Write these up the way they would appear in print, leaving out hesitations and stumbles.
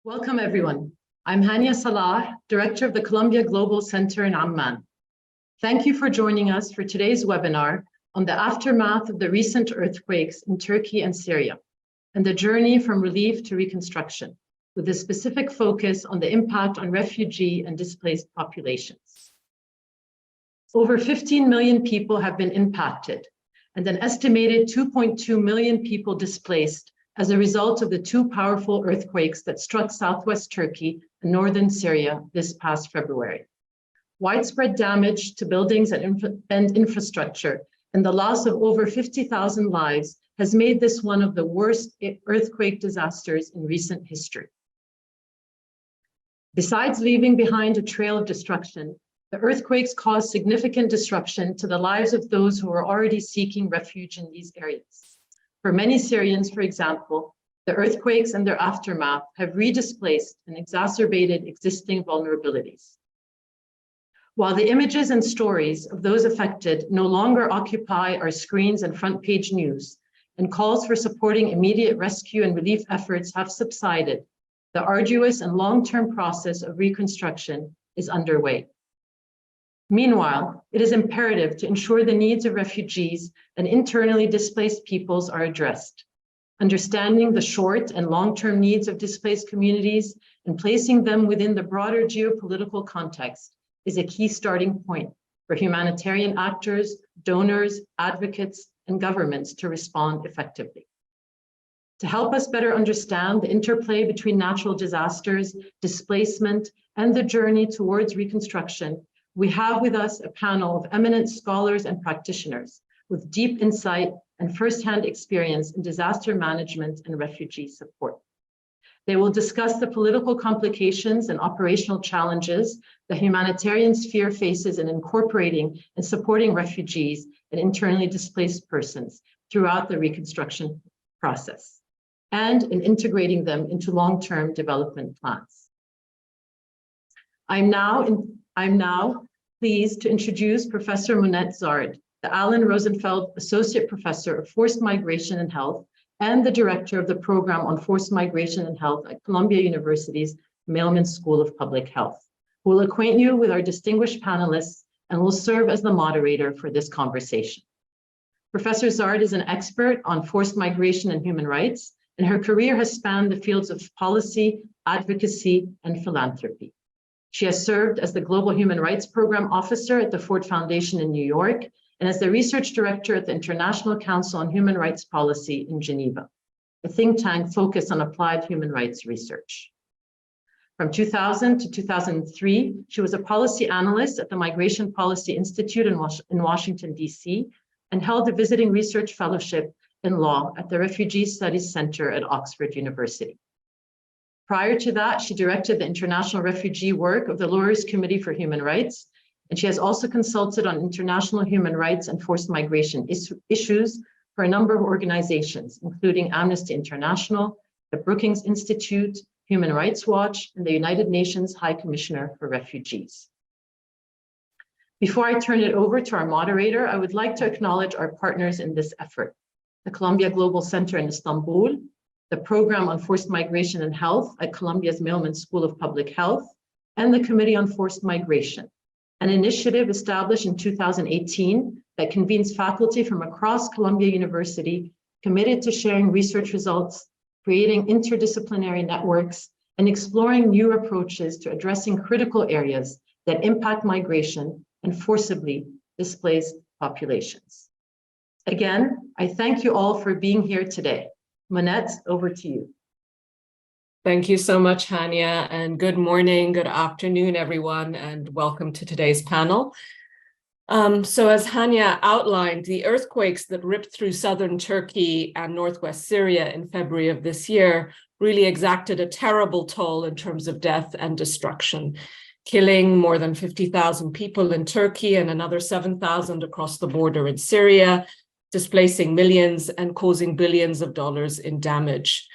Welcome, everyone. I'm Hania Salah, Director of the Columbia Global Center in Amman. Thank you for joining us for today's webinar on the aftermath of the recent earthquakes in Turkey and Syria, and the journey from relief to reconstruction, with a specific focus on the impact on refugee and displaced populations. Over 15 million people have been impacted, and an estimated 2.2 million people displaced as a result of the two powerful earthquakes that struck southwest Turkey and northern Syria this past February. Widespread damage to buildings and infrastructure and the loss of over 50,000 lives has made this one of the worst earthquake disasters in recent history. Besides leaving behind a trail of destruction, the earthquakes caused significant disruption to the lives of those who are already seeking refuge in these areas. For many Syrians, for example, the earthquakes and their aftermath have redisplaced and exacerbated existing vulnerabilities. While the images and stories of those affected no longer occupy our screens and front-page news, and calls for supporting immediate rescue and relief efforts have subsided, the arduous and long-term process of reconstruction is underway. Meanwhile, it is imperative to ensure the needs of refugees and internally displaced peoples are addressed. Understanding the short and long-term needs of displaced communities and placing them within the broader geopolitical context is a key starting point for humanitarian actors, donors, advocates, and governments to respond effectively. To help us better understand the interplay between natural disasters, displacement, and the journey towards reconstruction, we have with us a panel of eminent scholars and practitioners with deep insight and firsthand experience in disaster management and refugee support. They will discuss the political complications and operational challenges the humanitarian sphere faces in incorporating and supporting refugees and internally displaced persons throughout the reconstruction process, and in integrating them into long-term development plans. I'm now pleased to introduce Professor Monette Zard, the Alan Rosenfeld Associate Professor of Forced Migration and Health and the Director of the Program on Forced Migration and Health at Columbia University's Mailman School of Public Health, who will acquaint you with our distinguished panelists and will serve as the moderator for this conversation. Professor Zard is an expert on forced migration and human rights, and her career has spanned the fields of policy, advocacy, and philanthropy. She has served as the Global Human Rights Program Officer at the Ford Foundation in New York and as the Research Director at the International Council on Human Rights Policy in Geneva, a think tank focused on applied human rights research. From 2000 to 2003, she was a policy analyst at the Migration Policy Institute in Washington, D.C., and held a visiting research fellowship in law at the Refugee Studies Center at Oxford University. Prior to that, she directed the international refugee work of the Lawyers Committee for Human Rights, and she has also consulted on international human rights and forced migration issues for a number of organizations, including Amnesty International, the Brookings Institute, Human Rights Watch, and the United Nations High Commissioner for Refugees. Before I turn it over to our moderator, I would like to acknowledge our partners in this effort: the Columbia Global Center in Istanbul, the Program on Forced Migration and Health at Columbia's Mailman School of Public Health, and the Committee on Forced Migration, an initiative established in 2018 that convenes faculty from across Columbia University committed to sharing research results, creating interdisciplinary networks, and exploring new approaches to addressing critical areas that impact migration and forcibly displaced populations. Again, I thank you all for being here today. Monette, over to you. Thank you so much, Hania, and good morning, good afternoon, everyone, and welcome to today's panel. So as Hania outlined, the earthquakes that ripped through southern Turkey and northwest Syria in February of this year really exacted a terrible toll in terms of death and destruction, killing more than 50,000 people in Turkey and another 7,000 across the border in Syria, displacing millions and causing billions of dollars in damage.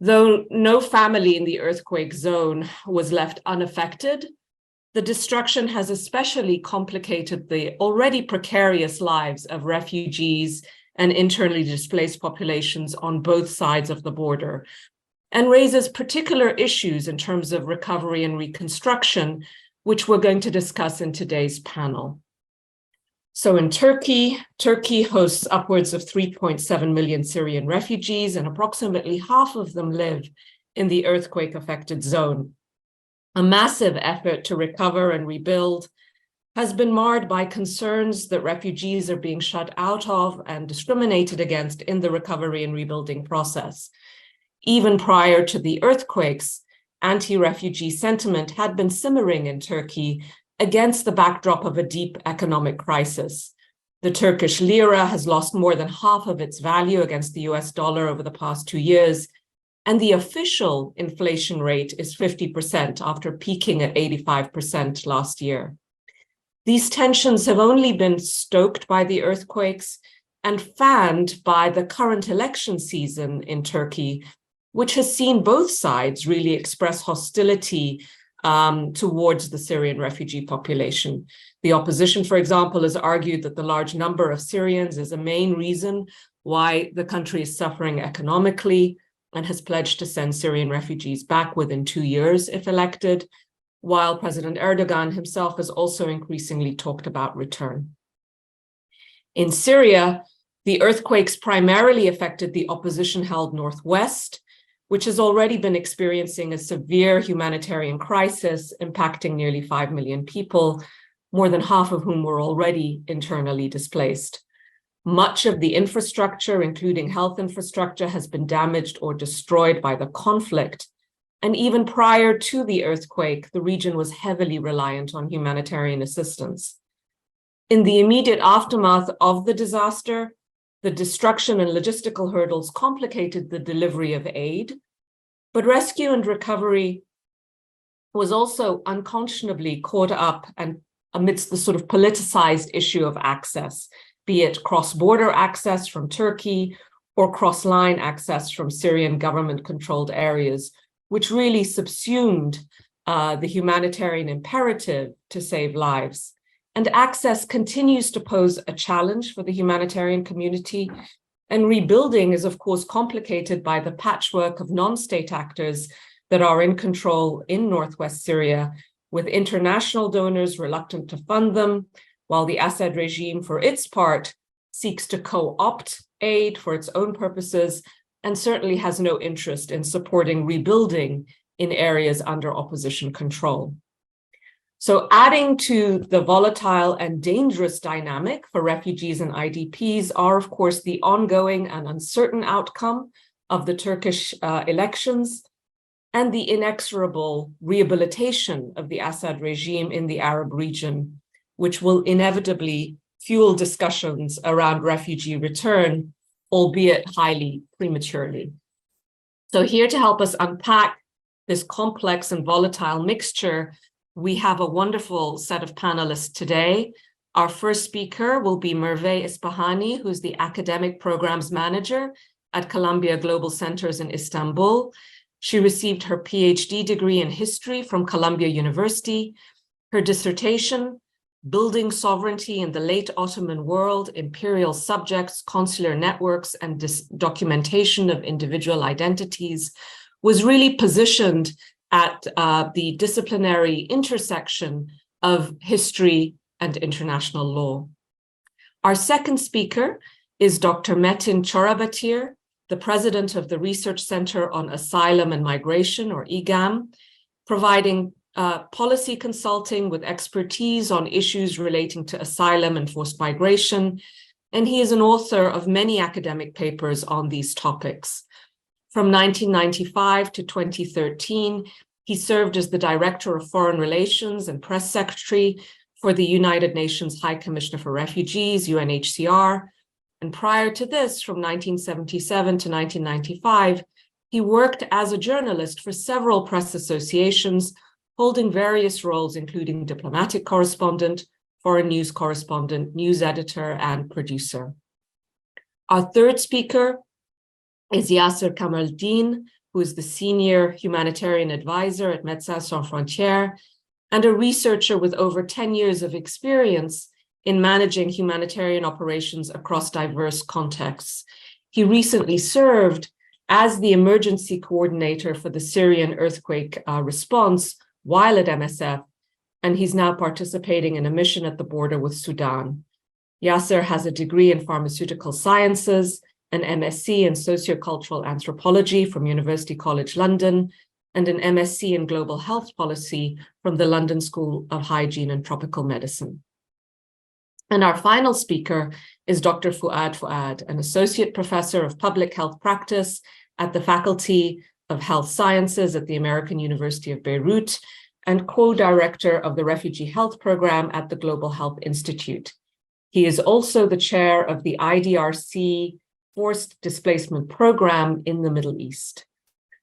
Though no family in the earthquake zone was left unaffected, the destruction has especially complicated the already precarious lives of refugees and internally displaced populations on both sides of the border, and raises particular issues in terms of recovery and reconstruction, which we're going to discuss in today's panel. So in Turkey hosts upwards of 3.7 million Syrian refugees, and approximately half of them live in the earthquake-affected zone. A massive effort to recover and rebuild has been marred by concerns that refugees are being shut out of and discriminated against in the recovery and rebuilding process. Even prior to the earthquakes, anti-refugee sentiment had been simmering in Turkey against the backdrop of a deep economic crisis. The Turkish lira has lost more than half of its value against the US dollar over the past 2 years, and the official inflation rate is 50% after peaking at 85% last year. These tensions have only been stoked by the earthquakes and fanned by the current election season in Turkey, which has seen both sides really express hostility towards the Syrian refugee population. The opposition, for example, has argued that the large number of Syrians is a main reason why the country is suffering economically, and has pledged to send Syrian refugees back within 2 years if elected, while President Erdogan himself has also increasingly talked about return. In Syria, the earthquakes primarily affected the opposition-held northwest, which has already been experiencing a severe humanitarian crisis impacting nearly 5 million people, more than half of whom were already internally displaced. Much of the infrastructure, including health infrastructure, has been damaged or destroyed by the conflict. And even prior to the earthquake, the region was heavily reliant on humanitarian assistance. In the immediate aftermath of the disaster, the destruction and logistical hurdles complicated the delivery of aid, but rescue and recovery was also unconscionably caught up and amidst the sort of politicized issue of access, be it cross-border access from Turkey or cross-line access from Syrian government-controlled areas, which really subsumed the humanitarian imperative to save lives. And access continues to pose a challenge for the humanitarian community, and rebuilding is, of course, complicated by the patchwork of non-state actors that are in control in northwest Syria, with international donors reluctant to fund them, while the Assad regime, for its part, seeks to co-opt aid for its own purposes and certainly has no interest in supporting rebuilding in areas under opposition control. So adding to the volatile and dangerous dynamic for refugees and IDPs are, of course, the ongoing and uncertain outcome of the Turkish elections and the inexorable rehabilitation of the Assad regime in the Arab region, which will inevitably fuel discussions around refugee return, albeit highly prematurely. So here to help us unpack this complex and volatile mixture, we have a wonderful set of panelists today. Our first speaker will be Merve Isfahani, who's the Academic Programs Manager at Columbia Global Centers in Istanbul. She received her PhD degree in history from Columbia University. Her dissertation, Building Sovereignty in the Late Ottoman World, Imperial Subjects, Consular Networks, and Documentation of Individual Identities, was really positioned at the disciplinary intersection of history and international law. Our second speaker is Dr. Metin Çorabatir, the president of the Research Center on Asylum and Migration, or EGAM, providing policy consulting with expertise on issues relating to asylum and forced migration, and he is an author of many academic papers on these topics. From 1995 to 2013, he served as the Director of Foreign Relations and Press Secretary for the United Nations High Commissioner for Refugees, UNHCR. And prior to this, from 1977 to 1995, he worked as a journalist for several press associations, holding various roles, including diplomatic correspondent, foreign news correspondent, news editor, and producer. Our third speaker is Yasser Kamaldeen, who is the Senior Humanitarian Advisor at Médecins Sans Frontières and a researcher with over 10 years of experience in managing humanitarian operations across diverse contexts. He recently served as the emergency coordinator for the Syrian earthquake response while at MSF, and he's now participating in a mission at the border with Sudan. Yasser has a degree in pharmaceutical sciences, an MSc in sociocultural anthropology from University College London, and an MSc in global health policy from the London School of Hygiene and Tropical Medicine. And our final speaker is Dr. Fuad Fuad, an associate professor of public health practice at the Faculty of Health Sciences at the American University of Beirut and co-director of the Refugee Health Program at the Global Health Institute. He is also the chair of the IDRC Forced Displacement Program in the Middle East.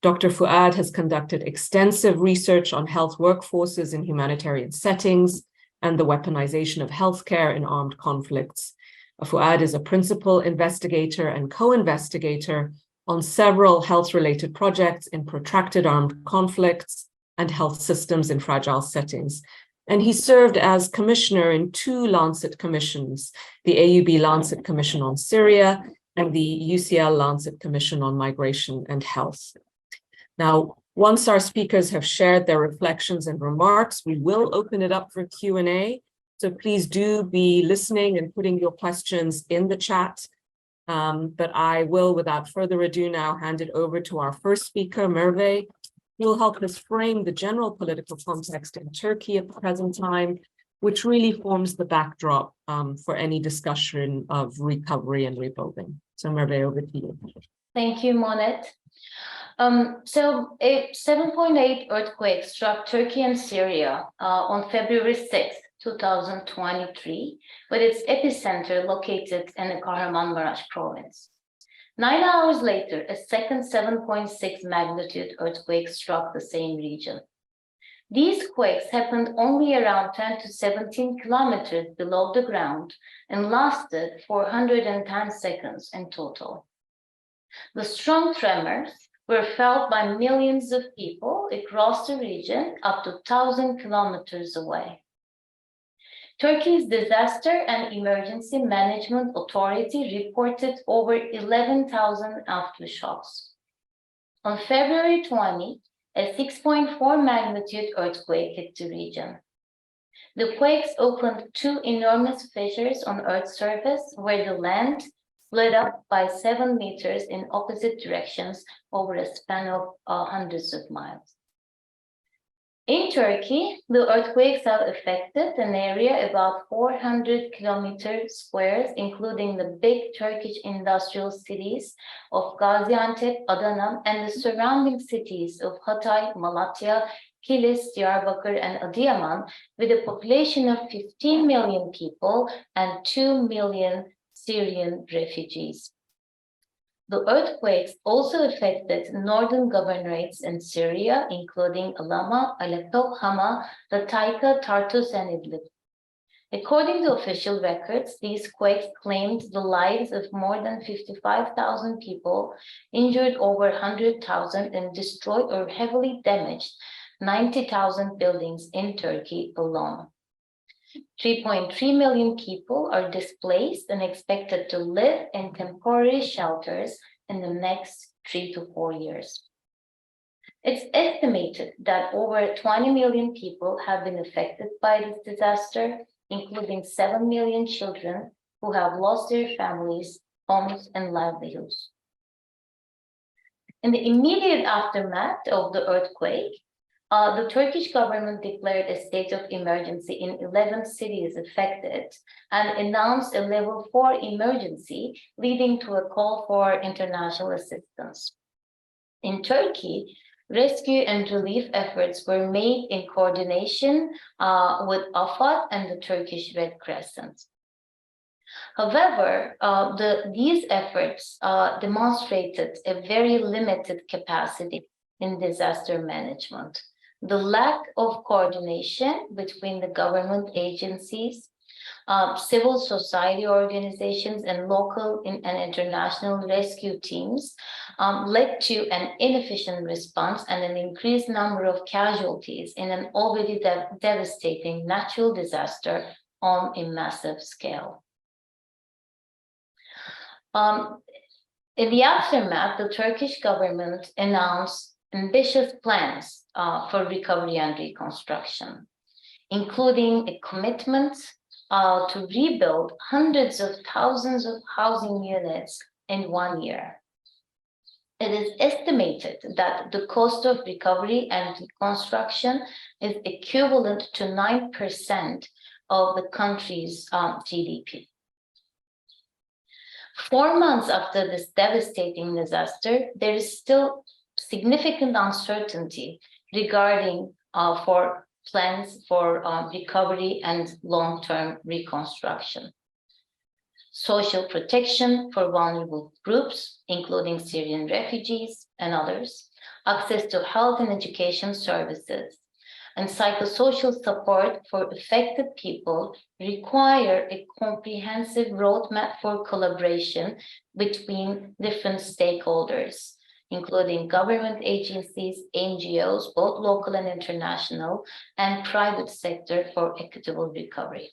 Dr. Fuad has conducted extensive research on health workforces in humanitarian settings and the weaponization of healthcare in armed conflicts. Fuad is a principal investigator and co-investigator on several health-related projects in protracted armed conflicts and health systems in fragile settings. And he served as commissioner in 2 Lancet commissions, the AUB Lancet Commission on Syria and the UCL Lancet Commission on Migration and Health. Now, once our speakers have shared their reflections and remarks, we will open it up for Q&A. So please do be listening and putting your questions in the chat. But I will, without further ado, now hand it over to our first speaker, Merve, who will help us frame the general political context in Turkey at the present time, which really forms the backdrop for any discussion of recovery and rebuilding. So Merve, over to you. Thank you, Monet. So a 7.8 earthquake struck Turkey and Syria on February 6, 2023, with its epicenter located in the Kahramanmaraş province. 9 hours later, a second 7.6 magnitude earthquake struck the same region. These quakes happened only around 10 to 17 kilometers below the ground and lasted 410 seconds in total. The strong tremors were felt by millions of people across the region up to 1,000 kilometers away. Turkey's Disaster and Emergency Management Authority reported over 11,000 aftershocks. On February 20, a 6.4 magnitude earthquake hit the region. The quakes opened 2 enormous fissures on Earth's surface where the land split up by 7 meters in opposite directions over a span of hundreds of miles. In Turkey, the earthquakes have affected an area about 400 kilometers squares, including the big Turkish industrial cities of Gaziantep, Adana, and the surrounding cities of Hatay, Malatya, Kilis, Diyarbakır, and Adıyaman, with a population of 15 million people and 2 million Syrian refugees. The earthquakes also affected northern governorates in Syria, including Alama, Aleppo, Hama, Latayka, Tartus, and Idlib. According to official records, these quakes claimed the lives of more than 55,000 people, injured over 100,000, and destroyed or heavily damaged 90,000 buildings in Turkey alone. 3.3 million people are displaced and expected to live in temporary shelters in the next 3 to 4 years. It's estimated that over 20 million people have been affected by this disaster, including 7 million children who have lost their families, homes, and livelihoods. In the immediate aftermath of the earthquake, the Turkish government declared a state of emergency in 11 cities affected and announced a level 4 emergency, leading to a call for international assistance. In Turkey, rescue and relief efforts were made in coordination with AFAD and the Turkish Red Crescent. However, these efforts demonstrated a very limited capacity in disaster management. The lack of coordination between the government agencies, civil society organizations, and local and international rescue teams led to an inefficient response and an increased number of casualties in an already devastating natural disaster on a massive scale. In the aftermath, the Turkish government announced ambitious plans for recovery and reconstruction, including a commitment to rebuild hundreds of thousands of housing units in 1 year. It is estimated that the cost of recovery and reconstruction is equivalent to 9% of the country's GDP. 4 months after this devastating disaster, there is still significant uncertainty regarding for plans for recovery and long-term reconstruction. Social protection for vulnerable groups, including Syrian refugees and others, access to health and education services, and psychosocial support for affected people require a comprehensive roadmap for collaboration between different stakeholders, including government agencies, NGOs, both local and international, and private sector for equitable recovery.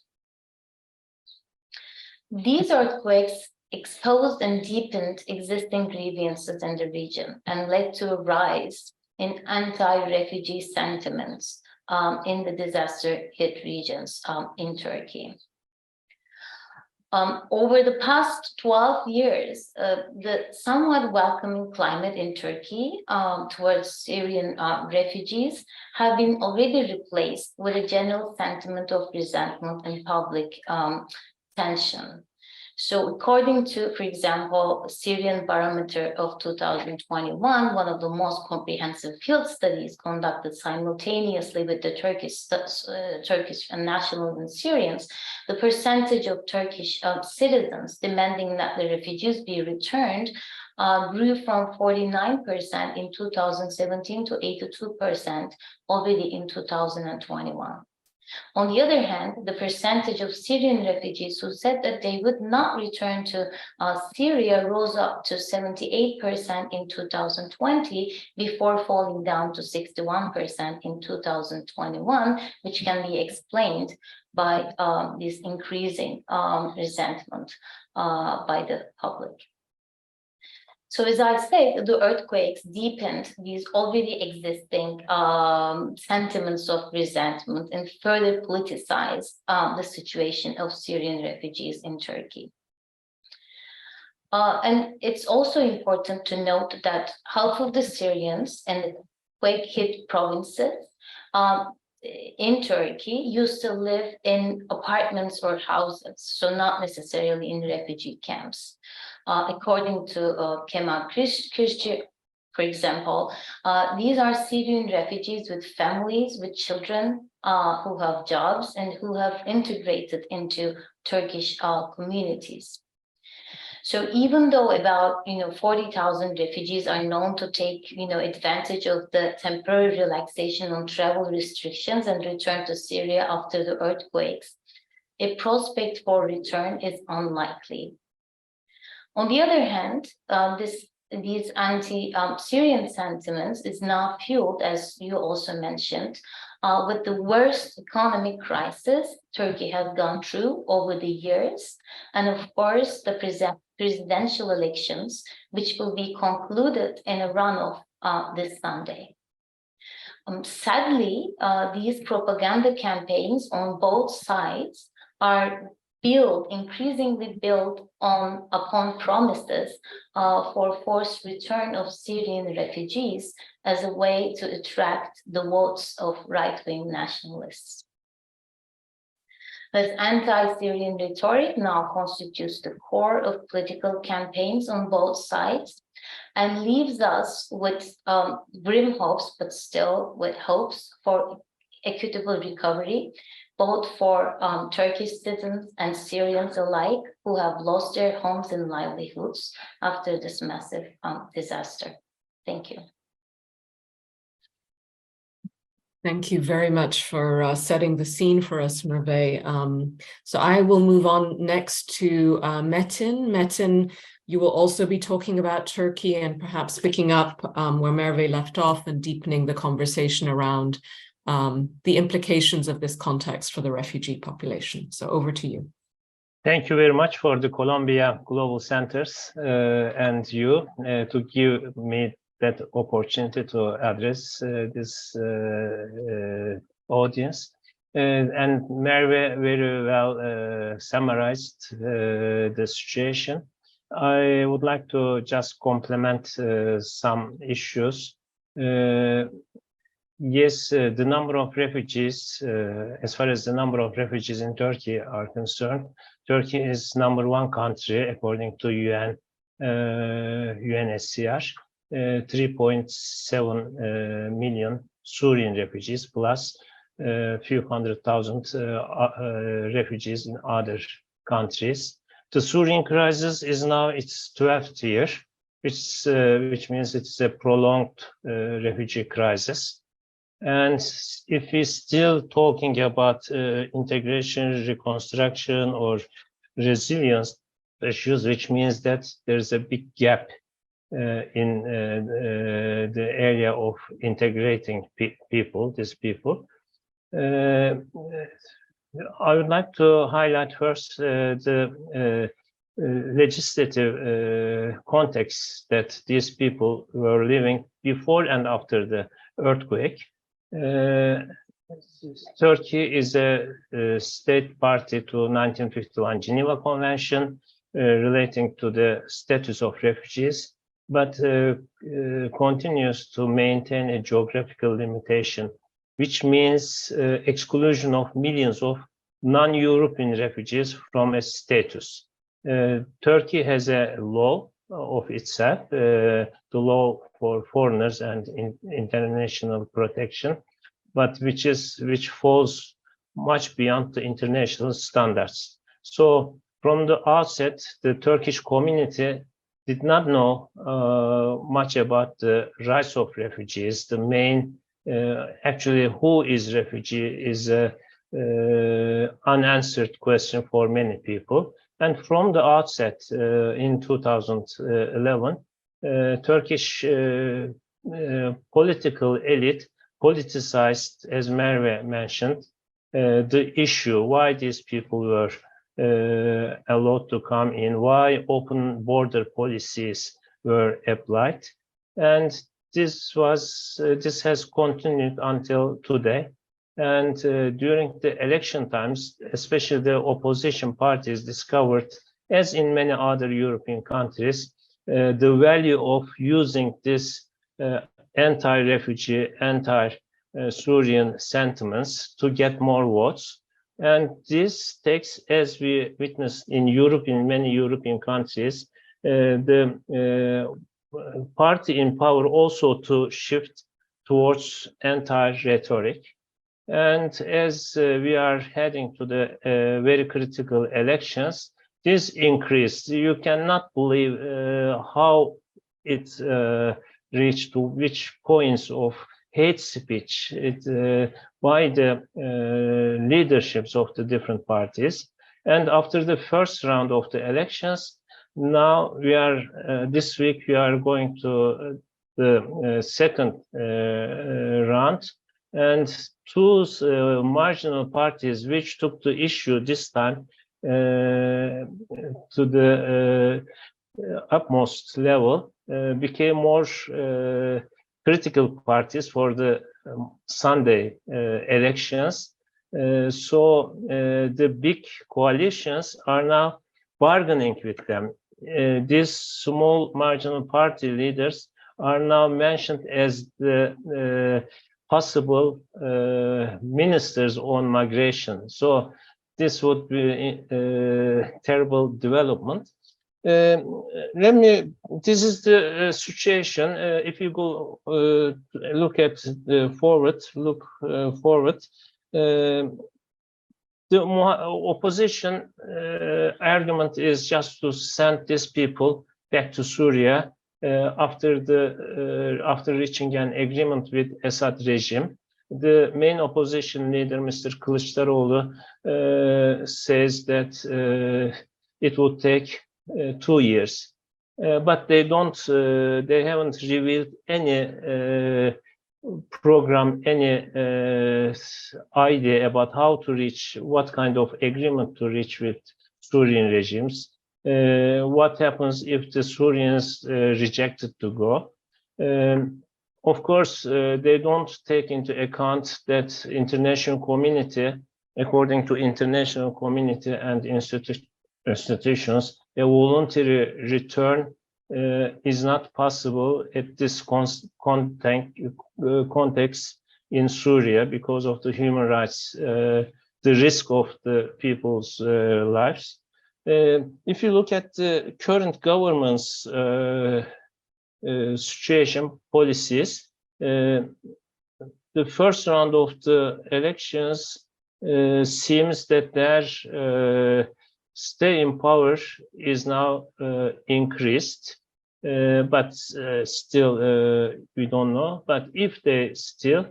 These earthquakes exposed and deepened existing grievances in the region and led to a rise in anti-refugee sentiments in the disaster-hit regions in Turkey. Over the past 12 years, the somewhat welcoming climate in Turkey towards Syrian refugees have been already replaced with a general sentiment of resentment and public tension. So according to, for example, Syrian Barometer of 2021, one of the most comprehensive field studies conducted simultaneously with the Turkish nationals and Syrians, the percentage of Turkish citizens demanding that the refugees be returned grew from 49% in 2017 to 82% already in 2021. On the other hand, the percentage of Syrian refugees who said that they would not return to Syria rose up to 78% in 2020 before falling down to 61% in 2021, which can be explained by this increasing resentment by the public. So as I said, the earthquakes deepened these already existing sentiments of resentment and further politicized the situation of Syrian refugees in Turkey. And it's also important to note that half of the Syrians in the quake-hit provinces in Turkey used to live in apartments or houses, so not necessarily in refugee camps. According to Kemal Kılıçdaroğlu, for example, these are Syrian refugees with families, with children who have jobs and who have integrated into Turkish communities. So even though about 40,000 refugees are known to take advantage of the temporary relaxation on travel restrictions and return to Syria after the earthquakes, a prospect for return is unlikely. On the other hand, these anti-Syrian sentiments is now fueled, as you also mentioned, with the worst economic crisis Turkey has gone through over the years, and of course the presidential elections, which will be concluded in a runoff this Sunday. Sadly, these propaganda campaigns on both sides are increasingly built upon promises for forced return of Syrian refugees as a way to attract the votes of right-wing nationalists. This anti-Syrian rhetoric now constitutes the core of political campaigns on both sides and leaves us with grim hopes, but still with hopes for equitable recovery, both for Turkish citizens and Syrians alike who have lost their homes and livelihoods after this massive disaster. Thank you. Thank you very much for setting the scene for us, Merve. So I will move on next to Metin. Metin, you will also be talking about Turkey and perhaps picking up where Merve left off and deepening the conversation around the implications of this context for the refugee population. So over to you. Thank you very much for the Columbia Global Centers and you to give me that opportunity to address this audience. And Merve very well summarized the situation. I would like to just complement some issues. Yes, the number of refugees, as far as the number of refugees in Turkey are concerned, Turkey is #1 country according to UN, UNHCR, 3.7 million Syrian refugees plus a few 100,000 refugees in other countries. The Syrian crisis is now its 12th year, which means it's a prolonged refugee crisis. And if we're still talking about integration, reconstruction, or resilience issues, which means that there's a big gap in the area of integrating these people. I would like to highlight first the legislative context that these people were living before and after the earthquake. Turkey is a state party to 1951 Geneva Convention relating to the status of refugees, but continues to maintain a geographical limitation, which means exclusion of millions of non-European refugees from a status. Turkey has a law of itself, the law for foreigners and international protection, but which falls much beyond the international standards. So from the outset, the Turkish community did not know much about the rights of refugees. The main, actually, who is refugee is a unanswered question for many people. And from the outset, in 2011, Turkish political elite politicized, as Merve mentioned, the issue, why these people were allowed to come in, why open border policies were applied. And this has continued until today. And during the election times, especially the opposition parties discovered, as in many other European countries, the value of using this anti-refugee, anti-Syrian sentiments to get more votes. And this takes, as we witnessed in Europe, in many European countries, the party in power also to shift towards anti-rhetoric. And as we are heading to the very critical elections, this increased. You cannot believe how it reached to which points of hate speech by the leaderships of the different parties. And after the first round of the elections, now we are, this week, we are going to the second round. And two marginal parties which took the issue this time to the utmost level became more critical parties for the Sunday elections. So the big coalitions are now bargaining with them. These small marginal party leaders are now mentioned as the possible ministers on migration. So this would be a terrible development. This is the situation. If you go look at the forward, the opposition argument is just to send these people back to Syria after reaching an agreement with Assad regime. The main opposition leader, Mr. Kılıçdaroğlu, says that it would take 2 years, but they haven't revealed any program, any idea about how to reach, what kind of agreement to reach with Syrian regimes. What happens if the Syrians rejected to go? Of course, they don't take into account that international community, according to international community and institutions, a voluntary return is not possible at this context in Syria because of the human rights, the risk of the people's lives. If you look at the current government's situation policies, the first round of the elections seems that their stay in power is now increased, but still we don't know. But if they still,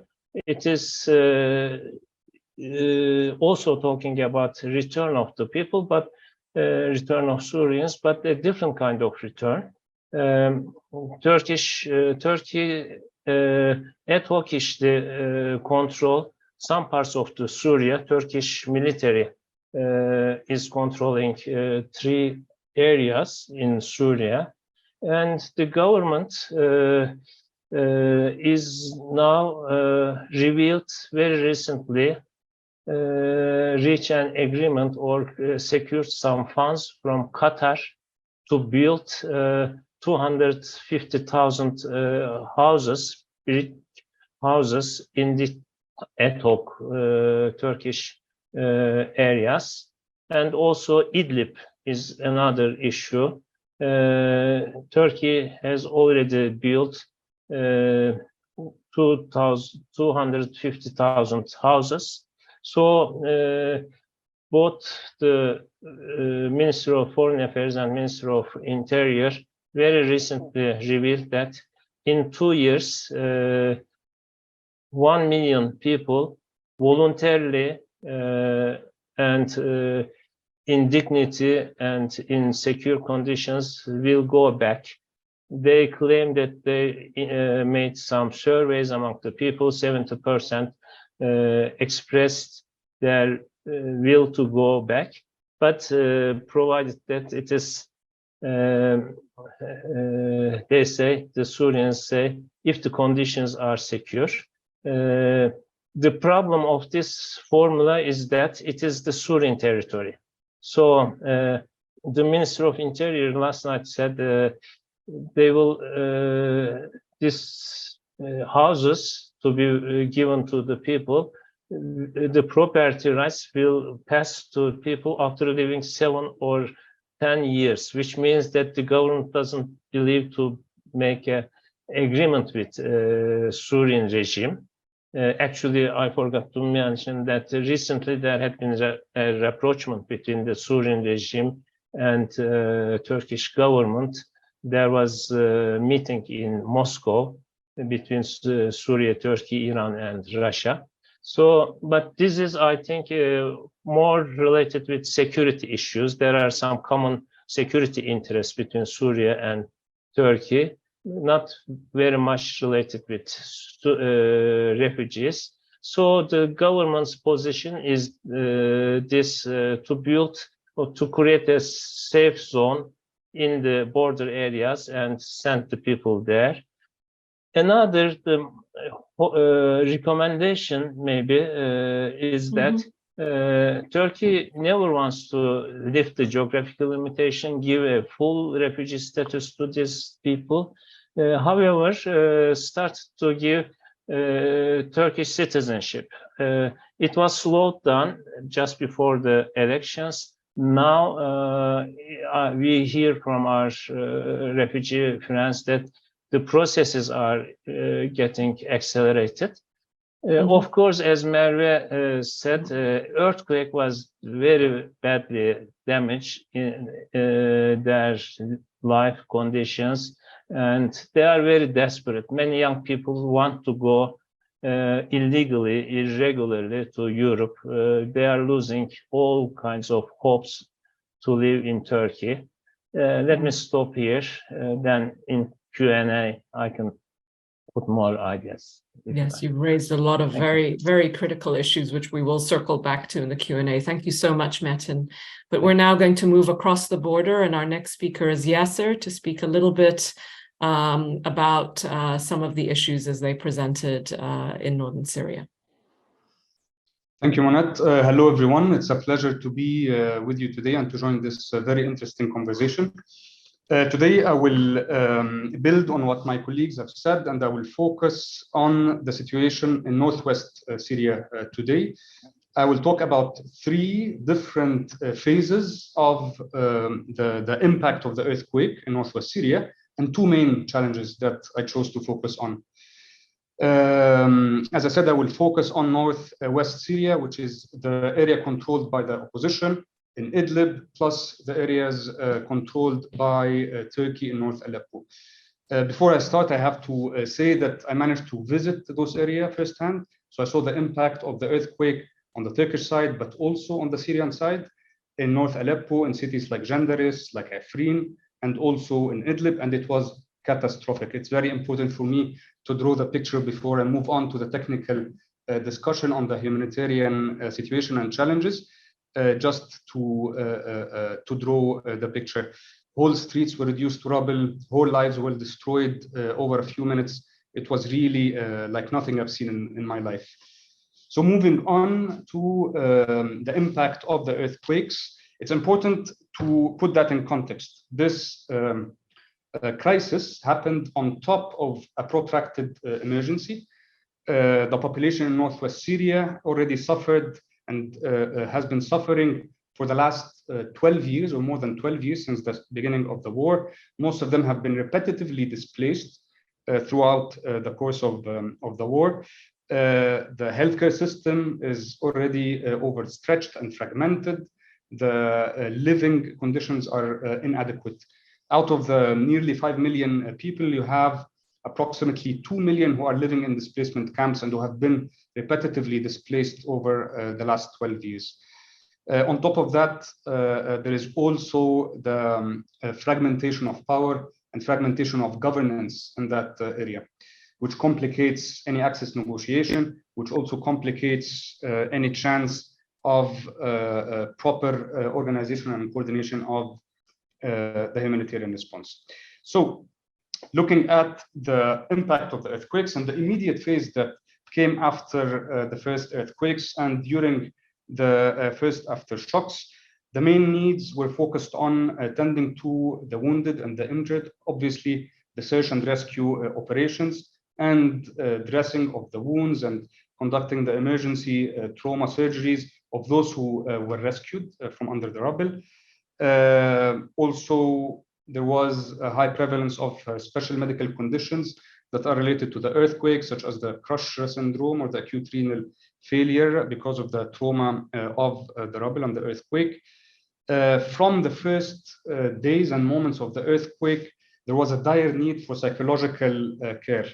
it is also talking about return of the people, but return of Syrians, but a different kind of return. Turkey ad hoc control some parts of the Syria. Turkish military is controlling 3 areas in Syria, and the government is now revealed very recently reach an agreement or secured some funds from Qatar to build 250,000 houses, brick houses in the ad hoc Turkish areas. And also Idlib is another issue. Turkey has already built 250,000 houses. So both the Minister of Foreign Affairs and Minister of Interior very recently revealed that in 2 years, 1 million people voluntarily and in dignity and in secure conditions will go back. They claim that they made some surveys among the people, 70% expressed their will to go back, but provided that it is, they say, the Syrians say, if the conditions are secure. The problem of this formula is that it is the Syrian territory. So the Minister of Interior last night said they will, these houses to be given to the people, the property rights will pass to people after living 7 or 10 years, which means that the government doesn't believe to make an agreement with Syrian regime. Actually, I forgot to mention that recently there had been a rapprochement between the Syrian regime and Turkish government. There was a meeting in Moscow between Syria, Turkey, Iran, and Russia. So, but this is, I think, more related with security issues. There are some common security interests between Syria and Turkey, not very much related with refugees. So the government's position is this to build or to create a safe zone in the border areas and send the people there. Another recommendation maybe is that Turkey never wants to lift the geographical limitation, give a full refugee status to these people. However, start to give Turkish citizenship. It was slowed down just before the elections. Now we hear from our refugee friends that the processes are getting accelerated. Of course, as Merve said, earthquake was very badly damaged in their life conditions, and they are very desperate. Many young people want to go illegally, irregularly to Europe. They are losing all kinds of hopes to live in Turkey. Let me stop here, then in Q&A I can put more ideas. Yes, you've raised a lot of very critical issues, which we will circle back to in the Q&A. Thank you so much, Metin. But we're now going to move across the border, and our next speaker is Yasser to speak a little bit about some of the issues as they presented in northern Syria. Thank you, Monette. Hello, everyone. It's a pleasure to be with you today and to join this very interesting conversation. Today, I will build on what my colleagues have said, and I will focus on the situation in northwest Syria today. I will talk about three different phases of the impact of the earthquake in northwest Syria, and two main challenges that I chose to focus on. As I said, I will focus on northwest Syria, which is the area controlled by the opposition in Idlib, plus the areas controlled by Turkey in North Aleppo. Before I start, I have to say that I managed to visit those areas firsthand. So I saw the impact of the earthquake on the Turkish side, but also on the Syrian side in North Aleppo, in cities like Jandaris, like Afrin, and also in Idlib, and it was catastrophic. It's very important for me to draw the picture before I move on to the technical discussion on the humanitarian situation and challenges. Just to draw the picture. Whole streets were reduced to rubble, whole lives were destroyed over a few minutes. It was really like nothing I've seen in my life. So moving on to the impact of the earthquakes, it's important to put that in context. This crisis happened on top of a protracted emergency. The population in northwest Syria already suffered and has been suffering for the last 12 years or more than 12 years since the beginning of the war. Most of them have been repetitively displaced throughout the course of the war. The healthcare system is already overstretched and fragmented. The living conditions are inadequate. Out of the nearly 5 million people, you have approximately 2 million who are living in displacement camps and who have been repetitively displaced over the last 12 years. On top of that, there is also the fragmentation of power and fragmentation of governance in that area, which complicates any access negotiation, which also complicates any chance of proper organization and coordination of the humanitarian response. So, looking at the impact of the earthquakes and the immediate phase that came after the first earthquakes and during the first aftershocks, the main needs were focused on tending to the wounded and the injured, obviously the search and rescue operations, and dressing of the wounds and conducting the emergency trauma surgeries of those who were rescued from under the rubble. Also, there was a high prevalence of special medical conditions that are related to the earthquake, such as the crush syndrome or the acute renal failure because of the trauma of the rubble and the earthquake. From the first days and moments of the earthquake, there was a dire need for psychological care.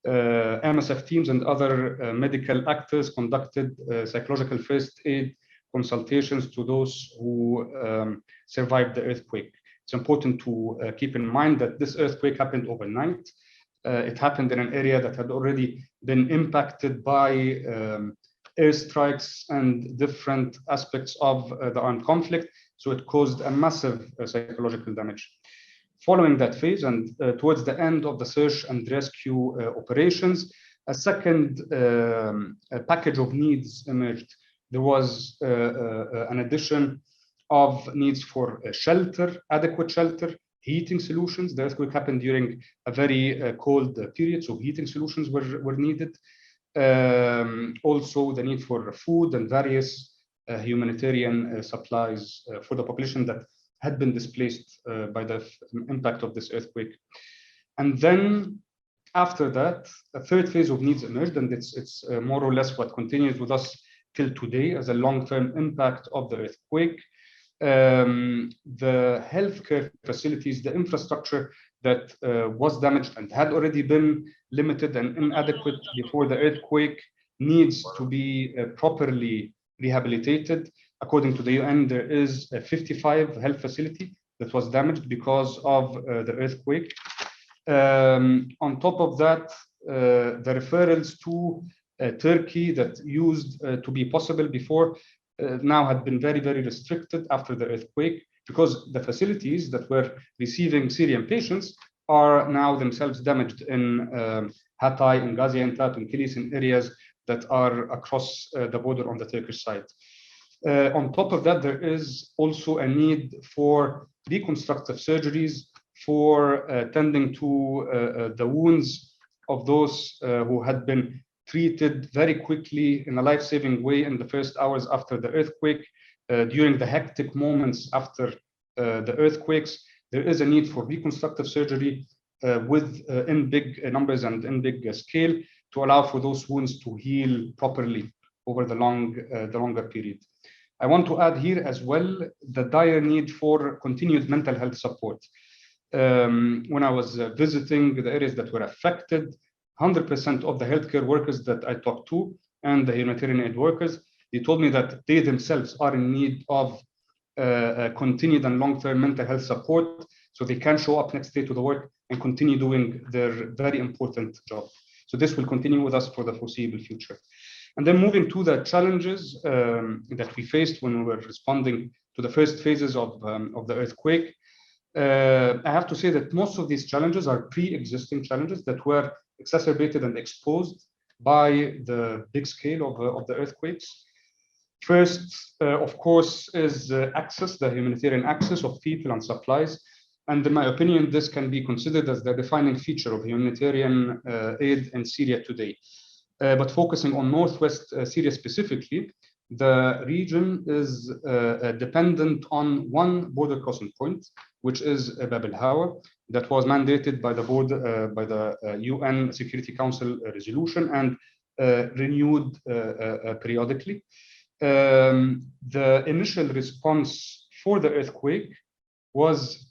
MSF teams and other medical actors conducted psychological first aid consultations to those who survived the earthquake. It's important to keep in mind that this earthquake happened overnight. It happened in an area that had already been impacted by airstrikes and different aspects of the armed conflict, so it caused a massive psychological damage. Following that phase and towards the end of the search and rescue operations, a second package of needs emerged. There was an addition of needs for shelter, adequate shelter, heating solutions. The earthquake happened during a very cold period, so heating solutions were needed. Also, the need for food and various humanitarian supplies for the population that had been displaced by the impact of this earthquake. And then after that, a third phase of needs emerged, and it's more or less what continues with us till today as a long-term impact of the earthquake. The healthcare facilities, the infrastructure that was damaged and had already been limited and inadequate before the earthquake needs to be properly rehabilitated. According to the UN, there is a 55 health facility that was damaged because of the earthquake. On top of that, the referrals to Turkey that used to be possible before now had been very, very restricted after the earthquake, because the facilities that were receiving Syrian patients are now themselves damaged in Hatay, in Gaziantep, in Kilis, in areas that are across the border on the Turkish side. On top of that, there is also a need for reconstructive surgeries for tending to the wounds of those who had been treated very quickly in a life-saving way in the first hours after the earthquake. During the hectic moments after the earthquakes, there is a need for reconstructive surgery in big numbers and in big scale to allow for those wounds to heal properly over the longer period. I want to add here as well the dire need for continued mental health support. When I was visiting the areas that were affected, 100% of the healthcare workers that I talked to and the humanitarian aid workers, they told me that they themselves are in need of continued and long-term mental health support so they can show up next day to the work and continue doing their very important job. So this will continue with us for the foreseeable future. And then moving to the challenges that we faced when we were responding to the first phases of the earthquake, I have to say that most of these challenges are pre-existing challenges that were exacerbated and exposed by the big scale of the earthquakes. First, of course, is access, the humanitarian access of people and supplies. And in my opinion, this can be considered as the defining feature of humanitarian aid in Syria today. But focusing on northwest Syria specifically, the region is dependent on one border crossing point, which is Bab el-Hawa, that was mandated by the UN Security Council resolution and renewed periodically. The initial response for the earthquake was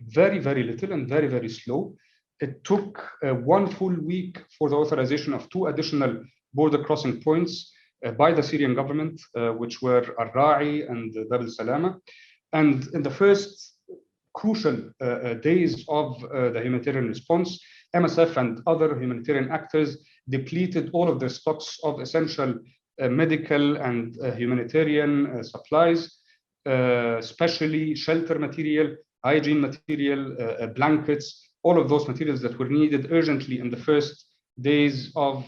very, very little and very, very slow. It took 1 full week for the authorization of 2 additional border crossing points by the Syrian government, which were Al-Ra'i and Bab el-Salama. And in the first crucial days of the humanitarian response, MSF and other humanitarian actors depleted all of their stocks of essential medical and humanitarian supplies, especially shelter material, hygiene material, blankets, all of those materials that were needed urgently in the first days of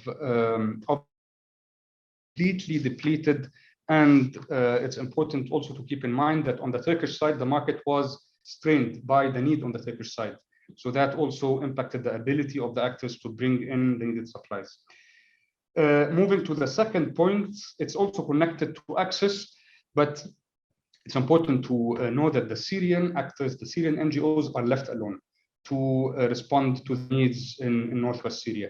completely depleted. And it's important also to keep in mind that on the Turkish side, the market was strained by the need on the Turkish side. So that also impacted the ability of the actors to bring in the needed supplies. Moving to the second point, it's also connected to access, but it's important to know that the Syrian actors, the Syrian NGOs are left alone to respond to the needs in northwest Syria.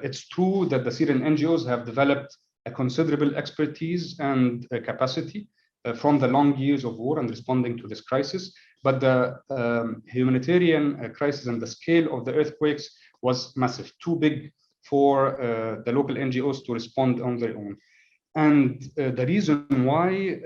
It's true that the Syrian NGOs have developed a considerable expertise and capacity from the long years of war and responding to this crisis, but the humanitarian crisis and the scale of the earthquakes was massive, too big for the local NGOs to respond on their own. And the reason why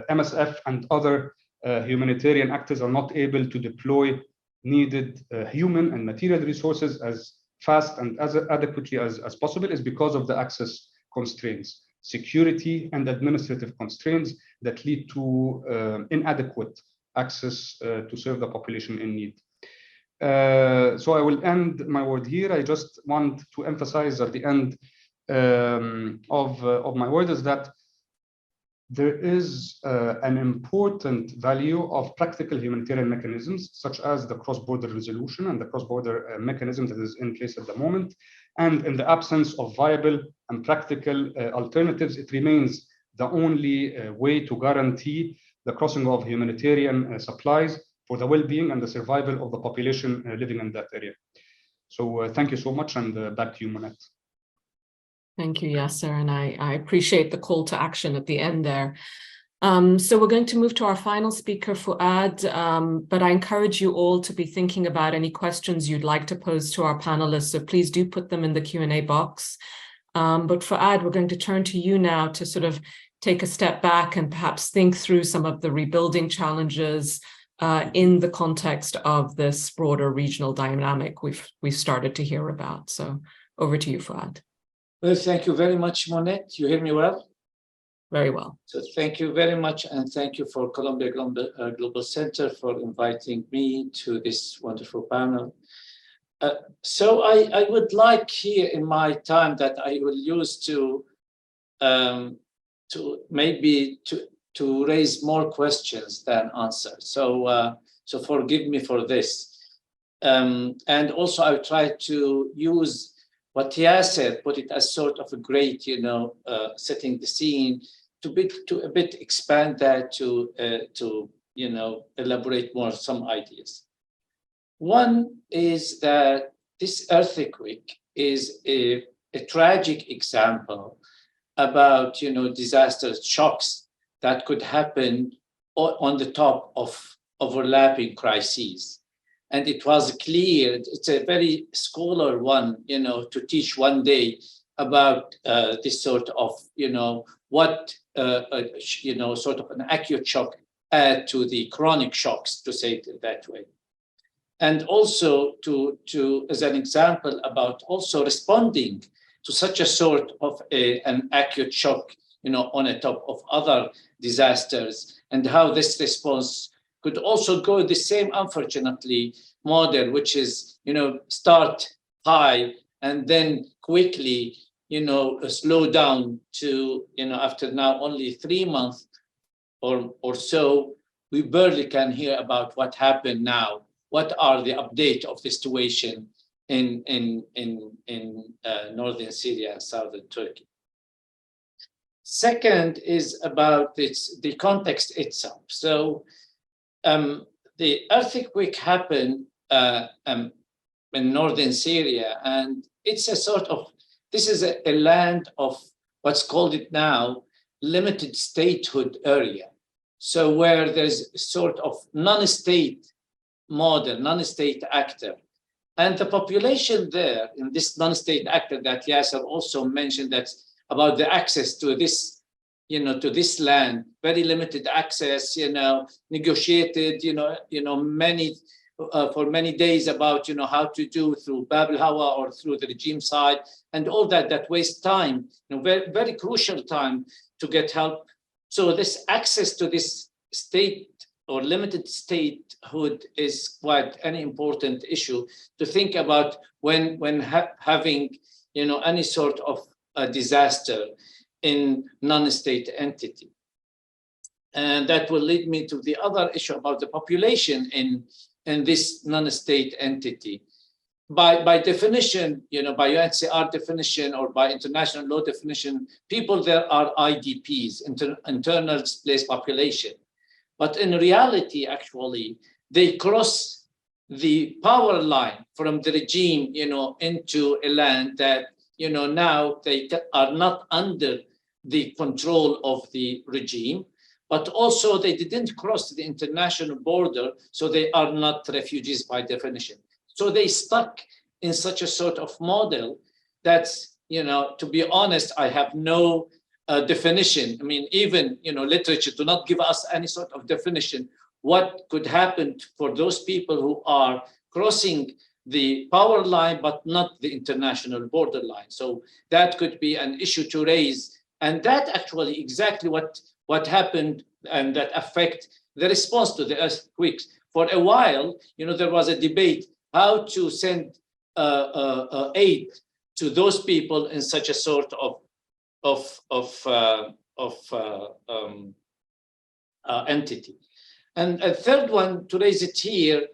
MSF and other humanitarian actors are not able to deploy needed human and material resources as fast and as adequately as possible is because of the access constraints, security and administrative constraints that lead to inadequate access to serve the population in need. So I will end my word here. I just want to emphasize at the end of my word is that there is an important value of practical humanitarian mechanisms, such as the cross-border resolution and the cross-border mechanism that is in place at the moment. And in the absence of viable and practical alternatives, it remains the only way to guarantee the crossing of humanitarian supplies for the well-being and the survival of the population living in that area. So thank you so much, and back to you, Monette. Thank you, Yasser, and I appreciate the call to action at the end there. So we're going to move to our final speaker, Fuad, but I encourage you all to be thinking about any questions you'd like to pose to our panelists, so please do put them in the Q&A box. But Fuad, we're going to turn to you now to sort of take a step back and perhaps think through some of the rebuilding challenges, in the context of this broader regional dynamic we've started to hear about. So over to you, Fuad. Well, thank you very much, Monette. You hear me well? Very well. So thank you very much, and thank you for Columbia Global Center for inviting me to this wonderful panel. So I would like here in my time that I will use to raise more questions than answers. So so forgive me for this. And also I try to use what Yasser put it as sort of a great, setting the scene, to a bit expand that to elaborate more some ideas. One is that this earthquake is a tragic example about disaster shocks that could happen on the top of overlapping crises. And it was clear, it's a very scholar one, to teach one day about this sort of, what, sort of an acute shock add to the chronic shocks, to say it that way. And also to as an example about also responding to such a sort of an acute shock, on the top of other disasters, and how this response could also go the same, unfortunately, model, which is, start high and then quickly, slow down to, after now only 3 months or so, we barely can hear about what happened now. What are the update of the situation in northern Syria and southern Turkey? Second is about the context itself. So the earthquake happened in northern Syria, and it's a sort of, this is a land of what's called it now limited statehood area. So where there's sort of non-state model, non-state actor. And the population there, in this non-state actor that Yasser also mentioned, that's about the access to this, to this land, very limited access, negotiated, many, for many days about, how to do through Bab al-Hawa or through the regime side, and all that wastes time, very, very crucial time to get help. So this access to this state or limited statehood is quite an important issue to think about when having, any sort of a disaster in non-state entity. And that will lead me to the other issue about the population in this non-state entity. By definition, by UNHCR definition or by international law definition, people there are IDPs, internal displaced population. But in reality, actually, they cross the power line from the regime, into a land that, now they are not under the control of the regime, but also they didn't cross the international border, so they are not refugees by definition. So they stuck in such a sort of model that's, to be honest, I have no definition. I mean, even, literature do not give us any sort of definition what could happen for those people who are crossing the power line, but not the international border line. So that could be an issue to raise. And that actually exactly what happened, and that affect the response to the earthquakes. For a while, there was a debate how to send aid to those people in such a sort of entity. And a third one to raise it here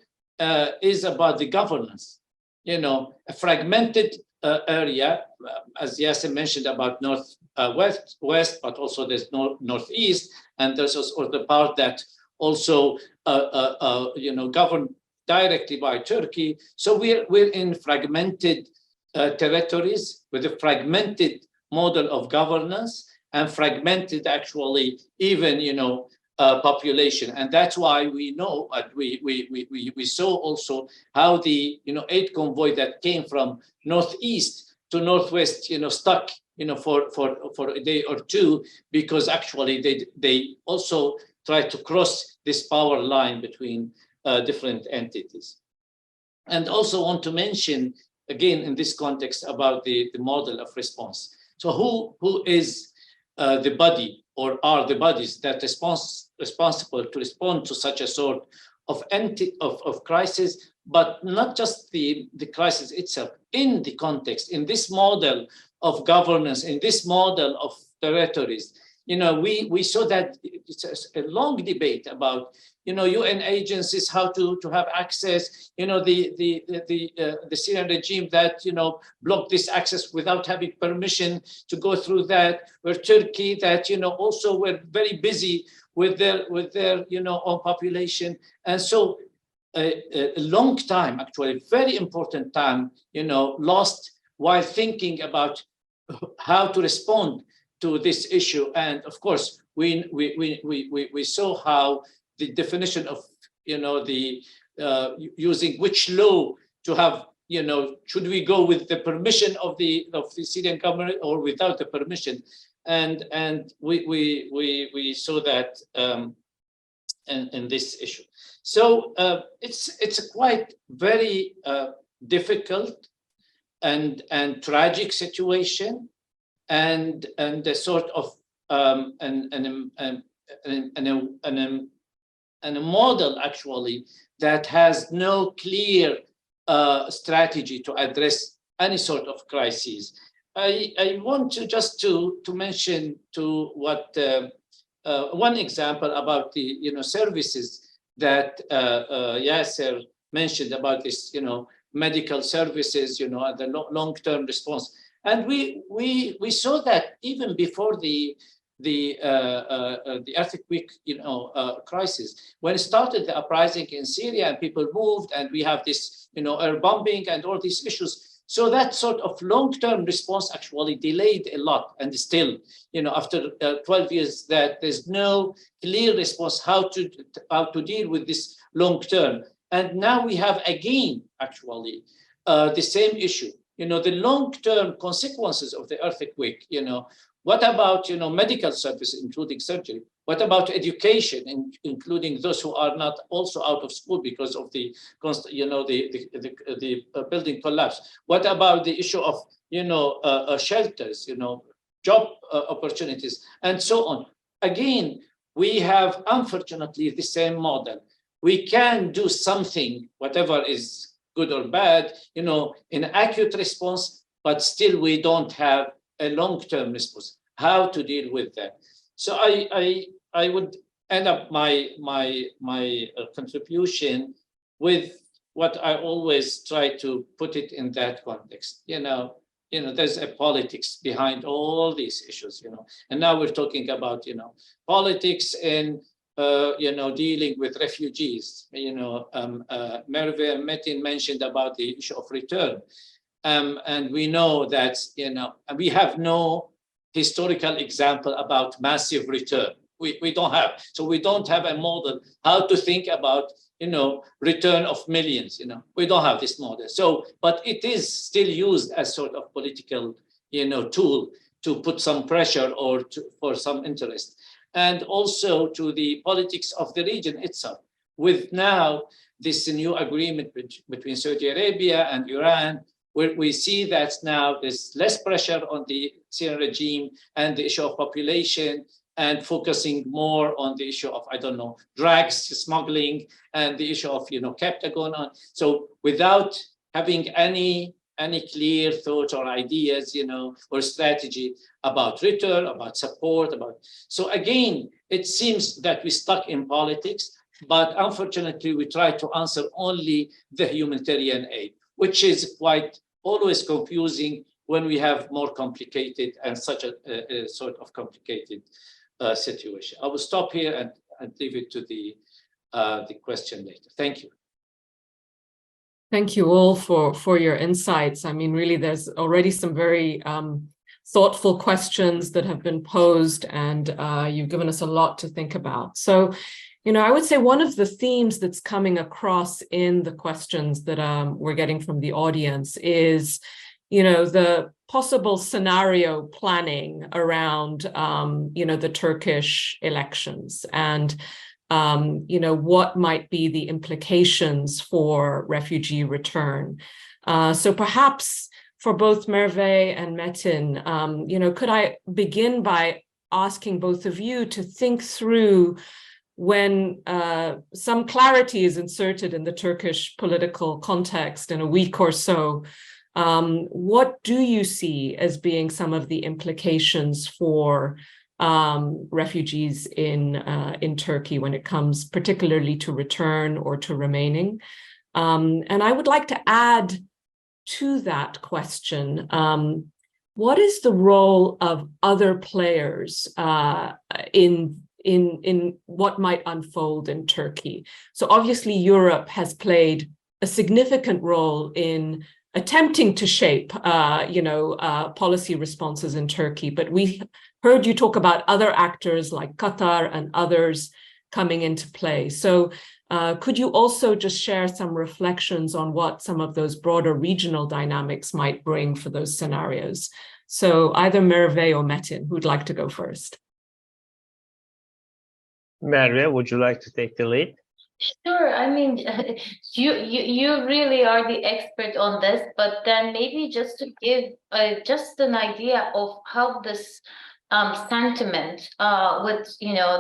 is about the governance. A fragmented area, as Yasser mentioned about west, but also there's northeast, and there's also the part that also governed directly by Turkey. So we're in fragmented territories with a fragmented model of governance and fragmented, actually, even population, and that's why we know we saw also how the aid convoy that came from northeast to northwest stuck for a day or two, because actually they also try to cross this power line between different entities. And also want to mention, again, in this context, about the model of response. So who is the body, or are the bodies that responsible to respond to such a sort of crisis, but not just the crisis itself, in the context, in this model of governance, in this model of territories. We saw that it's a long debate about, UN agencies, how to have access, the Syrian regime that, blocked this access without having permission to go through that, where Turkey that, also were very busy with their own population. And so a long time, actually, very important time, lost while thinking about how to respond to this issue. And of course, we saw how the definition of, using which law to have, should we go with the permission of the Syrian government or without the permission? And we saw that in this issue. So it's a quite very difficult and tragic situation, and a sort of and a model, actually, that has no clear strategy to address any sort of crises. I want to just to mention to what one example about the services that Yasser mentioned about this, medical services, the long-term response. And we saw that even before the earthquake, crisis, when it started the uprising in Syria and people moved, and we have this, air bombing and all these issues. So that sort of long-term response actually delayed a lot, and still, after 12 years, that there's no clear response how to deal with this long-term. And now we have again, actually, the same issue. The long-term consequences of the earthquake. What about medical services, including surgery? What about education, including those who are not also out of school because of the building collapse? What about the issue of shelters, job opportunities, and so on? Again, we have, unfortunately, the same model. We can do something, whatever is good or bad, in acute response, but still we don't have a long-term response, how to deal with that. So I would end up my contribution with what I always try to put it in that context. There's a politics behind all these issues, and now we're talking about, politics in, dealing with refugees. Merve and Metin mentioned about the issue of return. And we know that, we have no historical example about massive return. We don't have. So we don't have a model how to think about, return of millions, we don't have this model. So, but it is still used as sort of political, tool to put some pressure or for some interest. And also to the politics of the region itself. With now this new agreement between Saudi Arabia and Iran, where we see that now there's less pressure on the Syrian regime and the issue of population, and focusing more on the issue of, drugs smuggling, and the issue of, capture going on. So without having any clear thoughts or ideas, or strategy about return, about support, so again, it seems that we're stuck in politics, but unfortunately, we try to answer only the humanitarian aid, which is quite always confusing when we have more complicated and such a sort of complicated situation. I will stop here and leave it to the question later. Thank you. Thank you all for your insights. I mean, really, there's already some very thoughtful questions that have been posed, and you've given us a lot to think about. So, I would say one of the themes that's coming across in the questions that we're getting from the audience is, the possible scenario planning around, the Turkish elections and, what might be the implications for refugee return. So perhaps for both Merve and Metin, could I begin by asking both of you to think through when some clarity is inserted in the Turkish political context in a week or so, what do you see as being some of the implications for refugees in Turkey when it comes particularly to return or to remaining? And I would like to add to that question, what is the role of other players in what might unfold in Turkey? So obviously Europe has played a significant role in attempting to shape, policy responses in Turkey, but we heard you talk about other actors like Qatar and others coming into play. So could you also just share some reflections on what some of those broader regional dynamics might bring for those scenarios? So either Merve or Metin, who'd like to go first? Merve, would you like to take the lead? Sure. I mean, you really are the expert on this, but then maybe just to give just an idea of how this sentiment with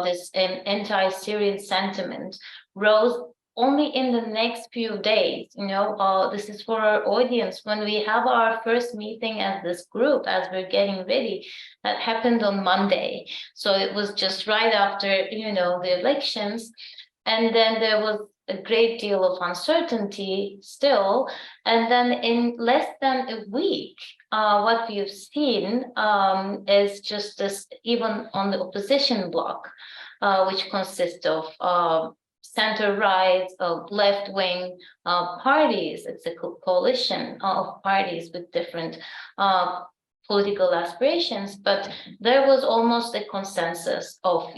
this anti-Syrian sentiment rose only in the next few days. This is for our audience. When we have our first meeting as this group, as we're getting ready, that happened on Monday. So it was just right after the elections. And then there was a great deal of uncertainty still. And then in less than a week, what we've seen is just this, even on the opposition bloc, which consists of center-right, left-wing parties. It's a coalition of parties with different political aspirations, but there was almost a consensus of,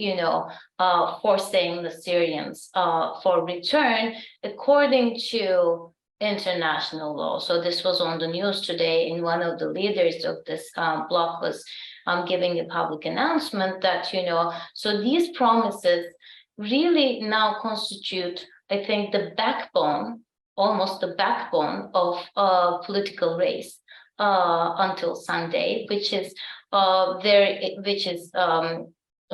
forcing the Syrians for return according to international law. So this was on the news today, and one of the leaders of this bloc was giving a public announcement that, so these promises really now constitute, I think, the backbone, almost the backbone of political race until Sunday, which is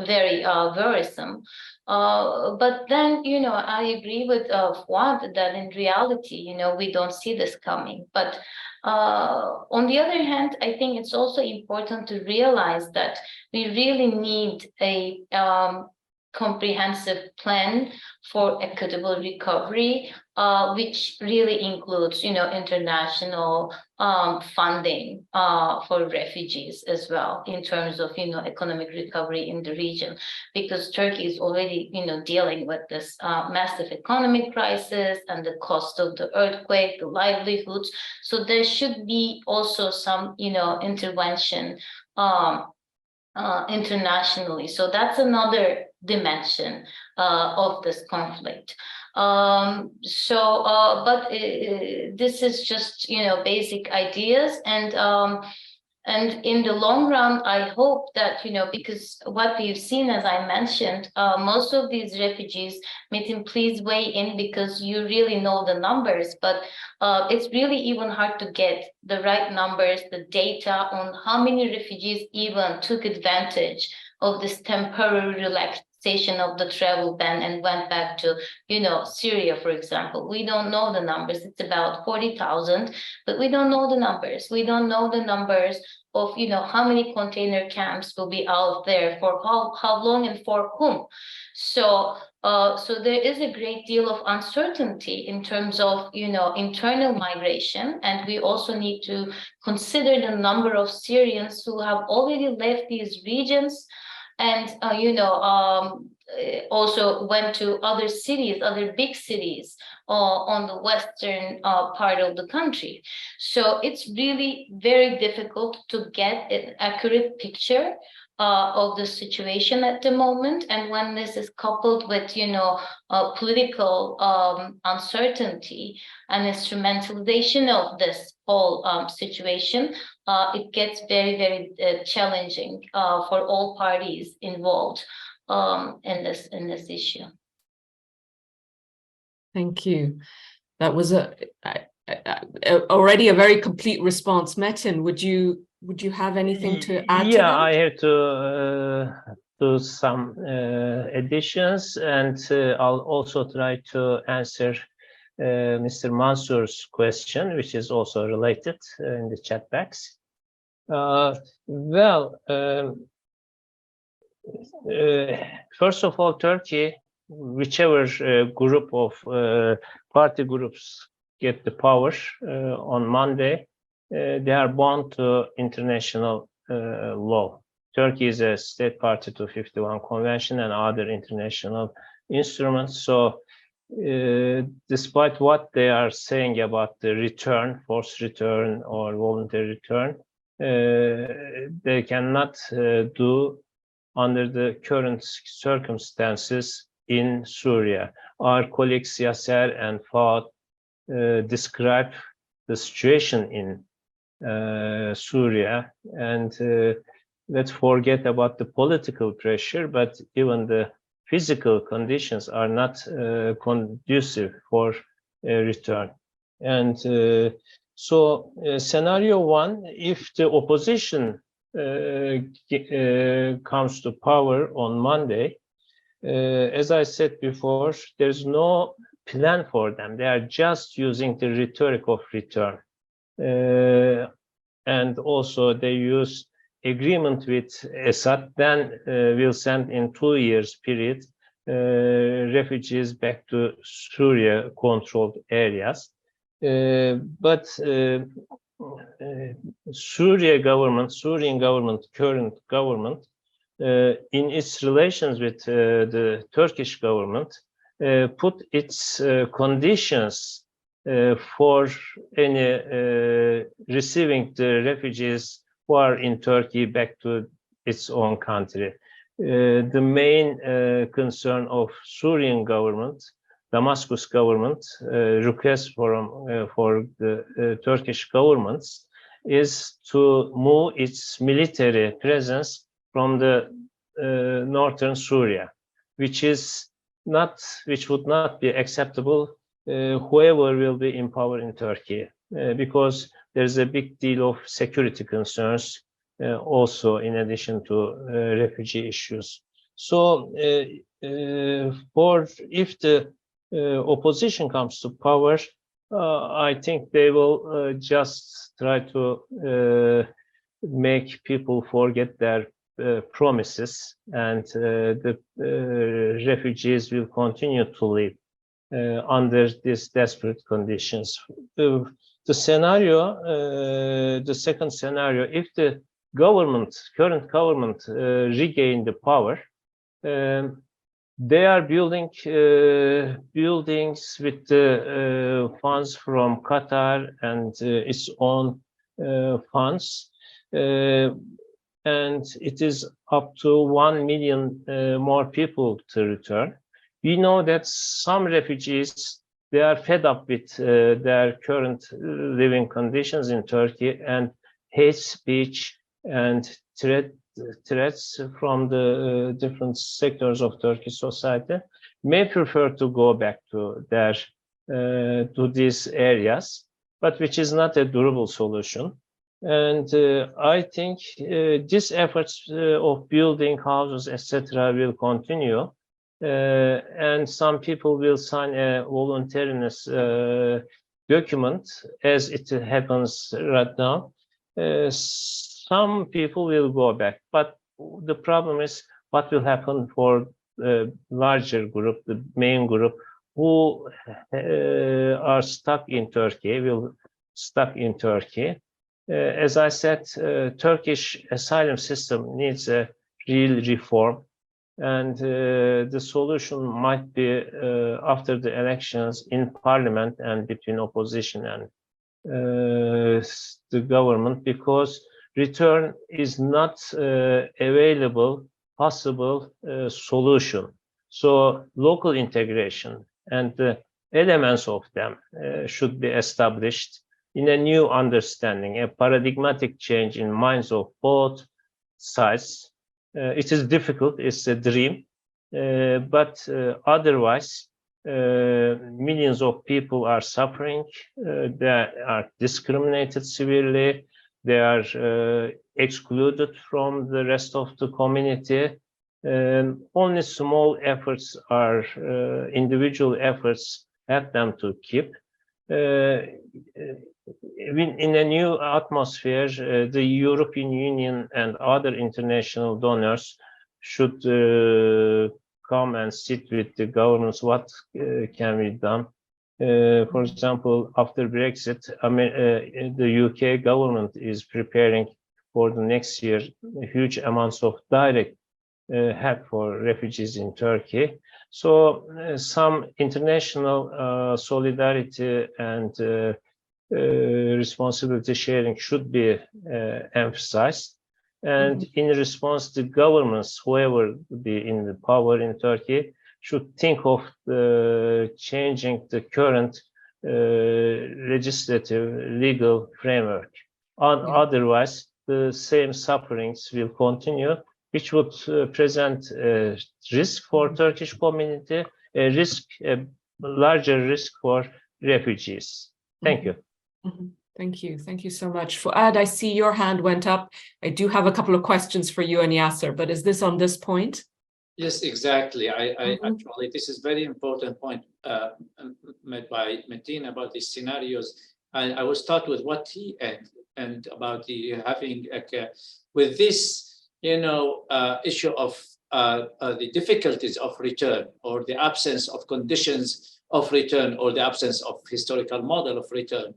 very worrisome. But then, I agree with Fuad that in reality, we don't see this coming. But on the other hand, I think it's also important to realize that we really need a comprehensive plan for equitable recovery, which really includes, international funding for refugees as well, in terms of, economic recovery in the region, because Turkey is already, dealing with this massive economic crisis and the cost of the earthquake, the livelihoods. So there should be also some, intervention internationally. So that's another dimension of this conflict. But this is just, basic ideas. And in the long run, I hope that, because what we've seen, as I mentioned, most of these refugees, Metin, please weigh in because you really know the numbers, but it's really even hard to get the right numbers, the data on how many refugees even took advantage of this temporary relaxation of the travel ban and went back to, Syria, for example. We don't know the numbers. It's about 40,000, but we don't know the numbers. We don't know the numbers of, how many container camps will be out there for how long and for whom. So there is a great deal of uncertainty in terms of, internal migration. And we also need to consider the number of Syrians who have already left these regions and, also went to other cities, other big cities on the western part of the country. So it's really very difficult to get an accurate picture of the situation at the moment, and when this is coupled with, political uncertainty and instrumentalization of this whole situation, it gets very, very challenging for all parties involved in this issue. Thank you. That was already a very complete response. Metin, would you have anything to add to that? Yeah, I have to do some additions, and I'll also try to answer Mr. Mansur's question, which is also related in the chat box. First of all, Turkey, whichever group of party groups get the power on Monday, they are bound to international law. Turkey is a state party to 51 Convention and other international instruments. So despite what they are saying about the return, forced return or voluntary return, they cannot do under the current circumstances in Syria. Our colleagues Yasser and Fahd describe the situation in Syria, and let's forget about the political pressure, but even the physical conditions are not conducive for a return. And so scenario one, if the opposition comes to power on Monday, as I said before, there's no plan for them. They are just using the rhetoric of return. And also they use agreement with Assad, then we'll send in 2 years period refugees back to Syria controlled areas. But Syrian government, current government, in its relations with the Turkish government, put its conditions for any receiving the refugees who are in Turkey back to its own country. The main concern of Syrian government, Damascus government, request for the Turkish governments is to move its military presence from the northern Syria, which would not be acceptable whoever will be in power in Turkey, because there's a big deal of security concerns also in addition to refugee issues. So if the opposition comes to power, I think they will just try to make people forget their promises, and the refugees will continue to live under these desperate conditions. The second scenario, if the current government regain the power, they are building buildings with the funds from Qatar and its own funds, and it is up to 1 million more people to return. We know that some refugees, they are fed up with their current living conditions in Turkey, and hate speech and threats from the different sectors of Turkish society may prefer to go back to these areas, but which is not a durable solution. And I think these efforts of building houses, etc., will continue. And some people will sign a voluntariness document, as it happens right now. Some people will go back, but the problem is what will happen for the larger group, the main group, who are stuck in Turkey, As I said, Turkish asylum system needs a real reform. And the solution might be after the elections in parliament and between opposition and the government, because return is not available, possible solution. So local integration and the elements of them should be established in a new understanding, a paradigmatic change in minds of both sides. It is difficult, it's a dream, but otherwise, millions of people are suffering, they are discriminated severely, they are excluded from the rest of the community. Only small efforts are, individual efforts help them to keep. In a new atmosphere, the European Union and other international donors should come and sit with the governments. What can be done? For example, after Brexit, the UK government is preparing for the next year huge amounts of direct help for refugees in Turkey. So some international solidarity and responsibility sharing should be emphasized. And in response, the governments, whoever be in the power in Turkey, should think of changing the current legislative legal framework. Otherwise, the same sufferings will continue, which would present a risk for Turkish community, a larger risk for refugees. Thank you. Thank you. Thank you so much. Fuad, I see your hand went up. I do have a couple of questions for you and Yasser, but is this on this point? Yes, exactly. I actually, this is very important point made by Metin about these scenarios. I will start with what he and about the having with this, issue of the difficulties of return, or the absence of conditions of return, or the absence of historical model of return,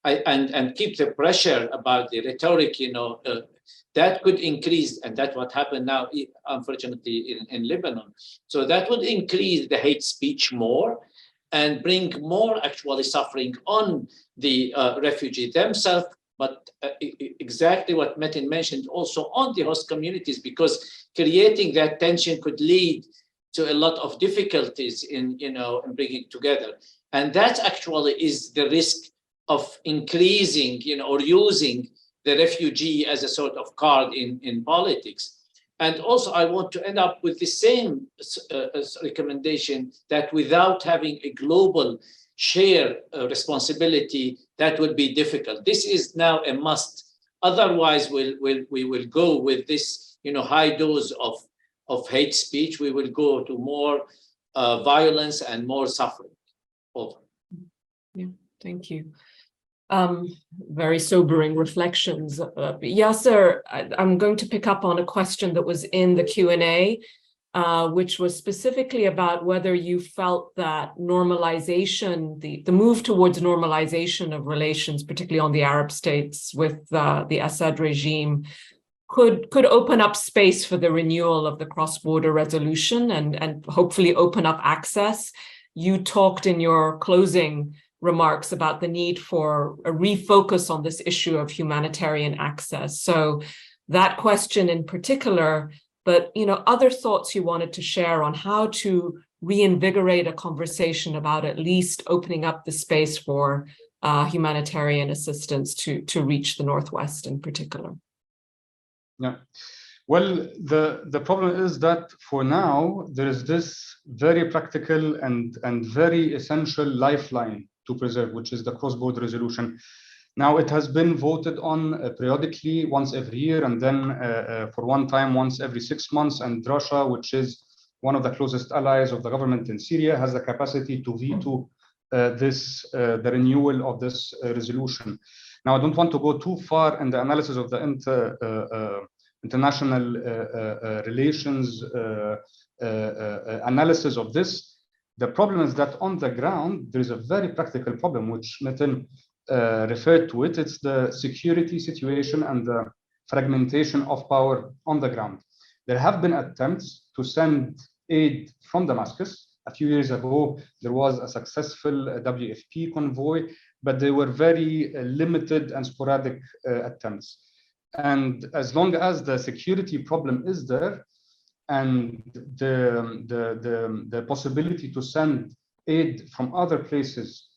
and keep the pressure about the rhetoric, that could increase, and that's what happened now, unfortunately, in Lebanon. So that would increase the hate speech more and bring more actually suffering on the refugees themselves, but exactly what Metin mentioned also on the host communities, because creating that tension could lead to a lot of difficulties in bringing together. And that actually is the risk of increasing, or using the refugee as a sort of card in politics. And also, I want to end up with the same recommendation that without having a global share responsibility, that would be difficult. This is now a must. Otherwise, we will go with this, high dose of hate speech. We will go to more violence and more suffering. Over. Yeah, thank you. Very sobering reflections. Yasser, I'm going to pick up on a question that was in the Q&A, which was specifically about whether you felt that normalization, the move towards normalization of relations, particularly on the Arab states with the Assad regime, could open up space for the renewal of the cross-border resolution and hopefully open up access. You talked in your closing remarks about the need for a refocus on this issue of humanitarian access. So that question in particular, but other thoughts you wanted to share on how to reinvigorate a conversation about at least opening up the space for humanitarian assistance to reach the Northwest in particular. Yeah. Well, the problem is that for now, there is this very practical and very essential lifeline to preserve, which is the cross-border resolution. Now, it has been voted on periodically once every year, and then for one time once every 6 months. And Russia, which is one of the closest allies of the government in Syria, has the capacity to veto the renewal of this resolution. Now, I don't want to go too far in the analysis of the international relations analysis of this. The problem is that on the ground, there is a very practical problem, which Metin referred to it. It's the security situation and the fragmentation of power on the ground. There have been attempts to send aid from Damascus. A few years ago, there was a successful WFP convoy, but they were very limited and sporadic attempts. And as long as the security problem is there, and the possibility to send aid from other places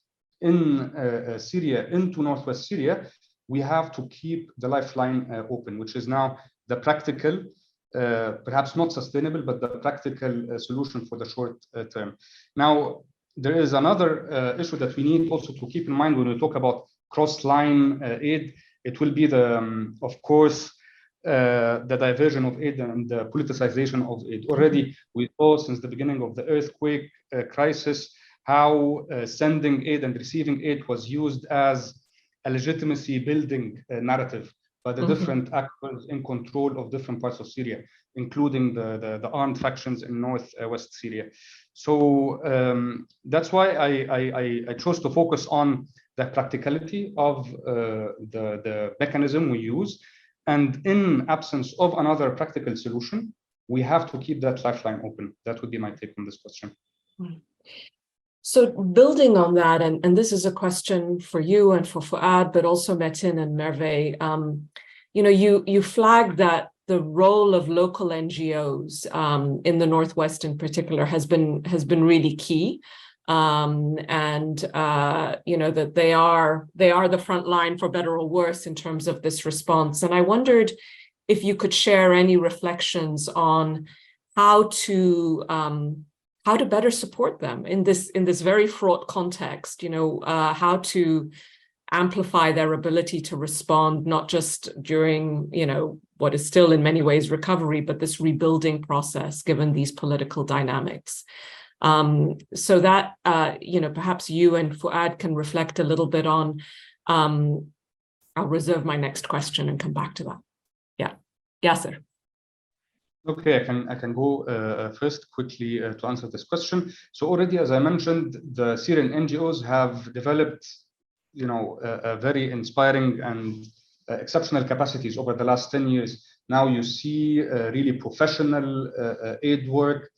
in Syria into northwest Syria, we have to keep the lifeline open, which is now the practical, perhaps not sustainable, but the practical solution for the short term. Now, there is another issue that we need also to keep in mind when we talk about cross-line aid. It will be the, of course, the diversion of aid and the politicization of aid. Already, we saw since the beginning of the earthquake crisis how sending aid and receiving aid was used as a legitimacy building narrative by the different actors in control of different parts of Syria, including the armed factions in northwest Syria. So that's why I chose to focus on the practicality of the mechanism we use. And in absence of another practical solution, we have to keep that lifeline open. That would be my take on this question. So building on that, and this is a question for you and for Fuad, but also Metin and Merve, you flagged that the role of local NGOs in the Northwest in particular has been really key. That they are the front line, for better or worse, in terms of this response. And I wondered if you could share any reflections on how to better support them in this very fraught context. How to amplify their ability to respond, not just during what is still in many ways recovery, but this rebuilding process, given these political dynamics. So that, perhaps you and Fuad can reflect a little bit on, I'll reserve my next question and come back to that. Yeah, Yasser. Okay, I can go first quickly to answer this question. So already, as I mentioned, the Syrian NGOs have developed, a very inspiring and exceptional capacities over the last 10 years. Now you see really professional aid work,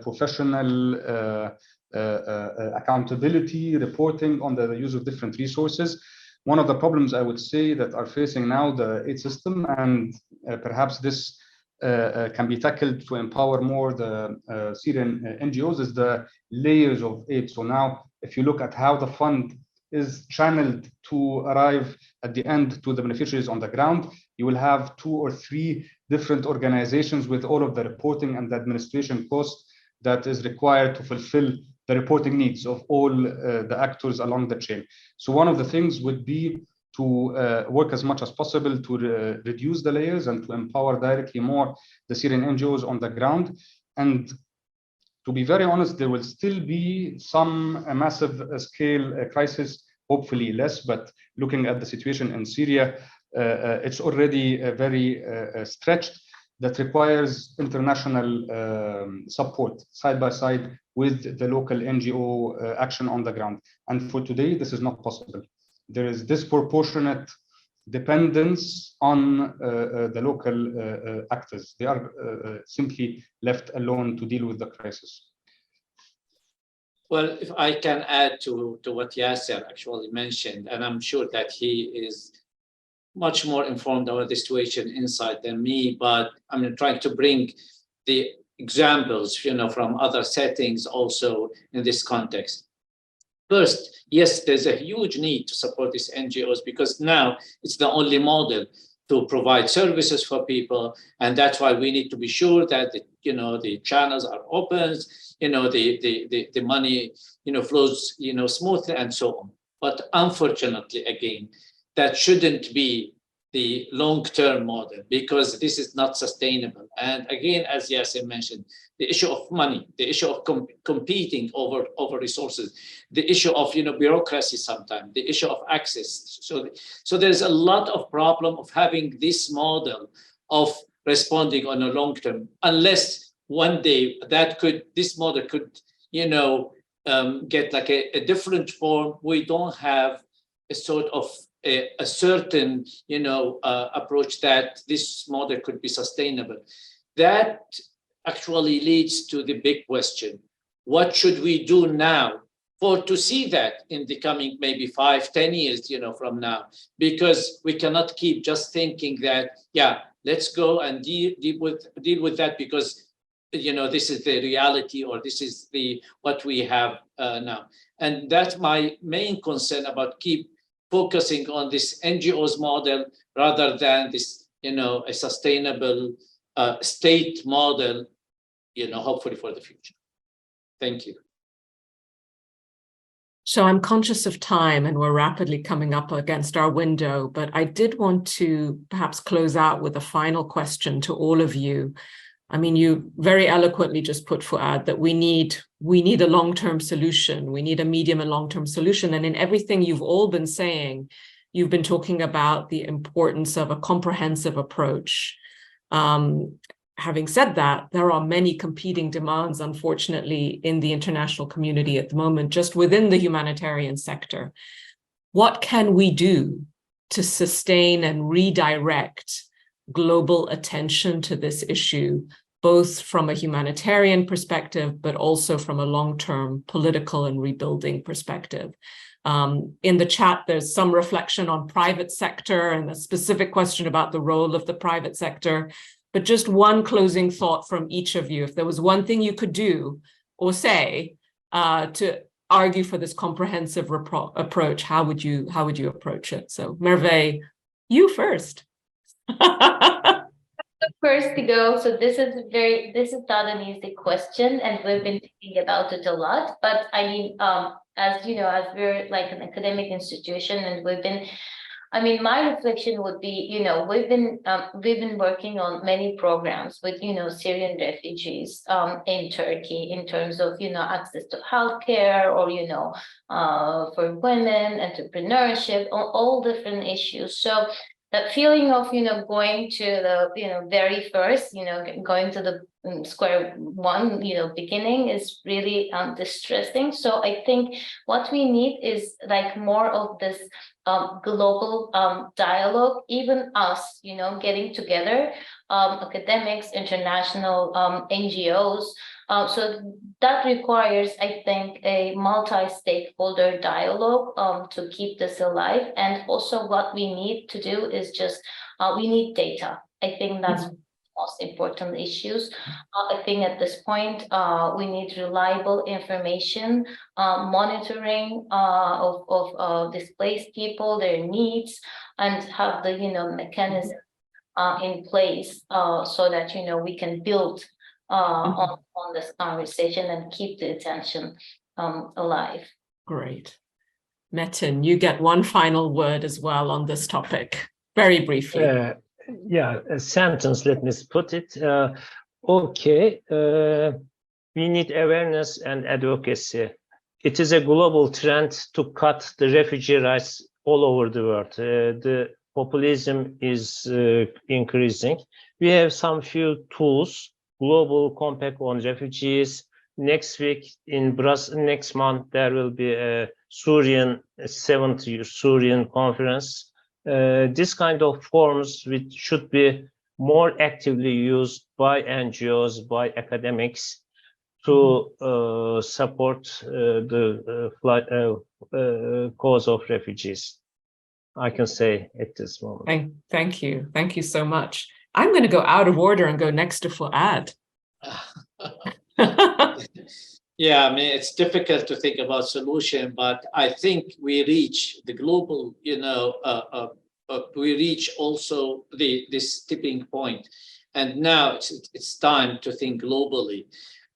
professional accountability, reporting on the use of different resources. One of the problems I would say that are facing now the aid system, and perhaps this can be tackled to empower more the Syrian NGOs, is the layers of aid. So now, if you look at how the fund is channeled to arrive at the end to the beneficiaries on the ground, you will have 2 or 3 different organizations with all of the reporting and the administration costs that is required to fulfill the reporting needs of all the actors along the chain. So one of the things would be to work as much as possible to reduce the layers and to empower directly more the Syrian NGOs on the ground. And to be very honest, there will still be some massive scale crisis, hopefully less, but looking at the situation in Syria, it's already very stretched. That requires international support side by side with the local NGO action on the ground. And for today, this is not possible. There is disproportionate dependence on the local actors. They are simply left alone to deal with the crisis. Well, if I can add to what Yasser actually mentioned, and I'm sure that he is much more informed about the situation inside than me, but I'm trying to bring the examples, from other settings also in this context. First, yes, there's a huge need to support these NGOs because now it's the only model to provide services for people, and that's why we need to be sure that the channels are open, the money flows smoothly and so on. But unfortunately, again, that shouldn't be the long-term model because this is not sustainable. And again, as Yasser mentioned, the issue of money, the issue of competing over resources, the issue of bureaucracy sometimes, the issue of access. So there's a lot of problem of having this model of responding on a long term, unless one day this model could get like a different form. We don't have a sort of a certain approach that this model could be sustainable. That actually leads to the big question: what should we do now to see that in the coming maybe 5-10 years, from now, because we cannot keep just thinking that, yeah, let's go and deal with that because this is the reality, or this is what we have now. And that's my main concern about keep focusing on this NGOs model rather than this, a sustainable state model, hopefully for the future. Thank you. So I'm conscious of time and we're rapidly coming up against our window, but I did want to perhaps close out with a final question to all of you. I mean, you very eloquently just put, Fuad, that we need a long-term solution. We need a medium and long-term solution. And in everything you've all been saying, you've been talking about the importance of a comprehensive approach. Having said that, there are many competing demands, unfortunately, in the international community at the moment, just within the humanitarian sector. What can we do to sustain and redirect global attention to this issue, both from a humanitarian perspective, but also from a long-term political and rebuilding perspective? In the chat, there's some reflection on private sector and a specific question about the role of the private sector. But just one closing thought from each of you. If there was one thing you could do or say to argue for this comprehensive approach, how would you approach it? So Merve, you first. First to go. So this is not an easy question, and we've been thinking about it a lot. But I mean, as you know, as we're like an academic institution, and my reflection would be, we've been working on many programs with, Syrian refugees in Turkey in terms of, access to healthcare or, for women, entrepreneurship, all different issues. So that feeling of, going to the, very first, going to the square one, beginning is really distressing. So I think what we need is like more of this global dialogue, even us, getting together, academics, international NGOs. So that requires, I think, a multi-stakeholder dialogue to keep this alive. And also what we need to do is just, we need data. I think that's most important issues. I think at this point, we need reliable information, monitoring of displaced people, their needs, and have the mechanism in place so that we can build on this conversation and keep the attention alive. Great. Metin, you get one final word as well on this topic, very briefly. Yeah, a sentence, let me put it. We need awareness and advocacy. It is a global trend to cut the refugee rights all over the world. The populism is increasing. We have some few tools, Global Compact on Refugees. Next week in Brussels, next month, there will be a Syrian, 7th Syrian conference. This kind of forms which should be more actively used by NGOs, by academics to support the cause of refugees. I can say at this moment. Thank you. Thank you so much. I'm going to go out of order and go next to Fuad. Yeah, I mean, it's difficult to think about solution, but I think we reach the global, we reach also this tipping point. And now it's time to think globally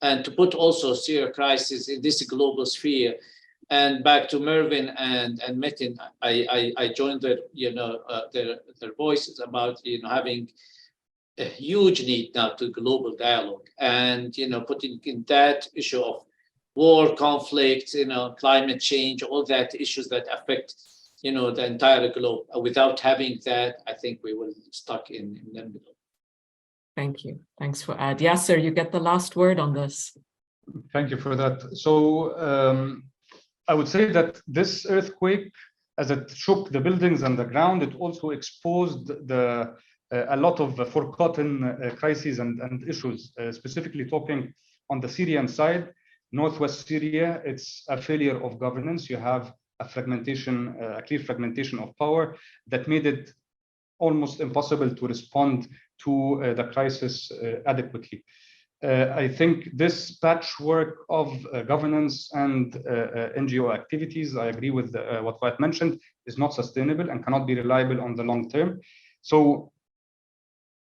and to put also Syria crisis in this global sphere. And back to Mervin and Metin, I joined their voices about having a huge need now to global dialogue and putting in that issue of war, conflict, climate change, all that issues that affect the entire globe. Without having that, I think we will stuck in the middle. Thank you. Thanks for Fuad. Yasser, you get the last word on this. Thank you for that. So I would say that this earthquake, as it shook the buildings and the ground, it also exposed a lot of forgotten crises and issues, specifically talking on the Syrian side. Northwest Syria, it's a failure of governance. You have a fragmentation, a clear fragmentation of power that made it almost impossible to respond to the crisis adequately. I think this patchwork of governance and NGO activities, I agree with what Wyatt mentioned, is not sustainable and cannot be reliable on the long term. So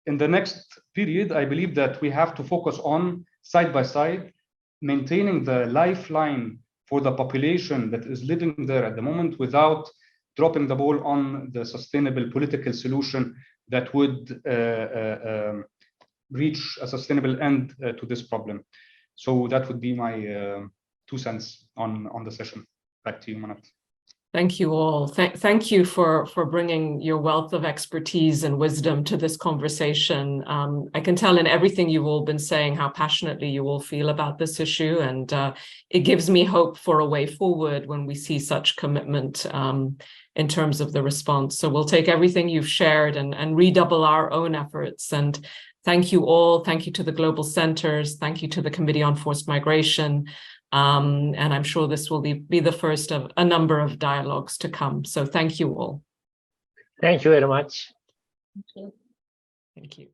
in the next period, I believe that we have to focus on, side by side, maintaining the lifeline for the population that is living there at the moment without dropping the ball on the sustainable political solution that would reach a sustainable end to this problem. So that would be my 2 cents on the session. Back to you, Manat. Thank you all. Thank you for bringing your wealth of expertise and wisdom to this conversation. I can tell in everything you've all been saying how passionately you all feel about this issue, and it gives me hope for a way forward when we see such commitment in terms of the response. So we'll take everything you've shared and redouble our own efforts. And thank you all. Thank you to the global centers. Thank you to the Committee on Forced Migration. And I'm sure this will be the first of a number of dialogues to come. So thank you all. Thank you very much. Thank you. Thank you.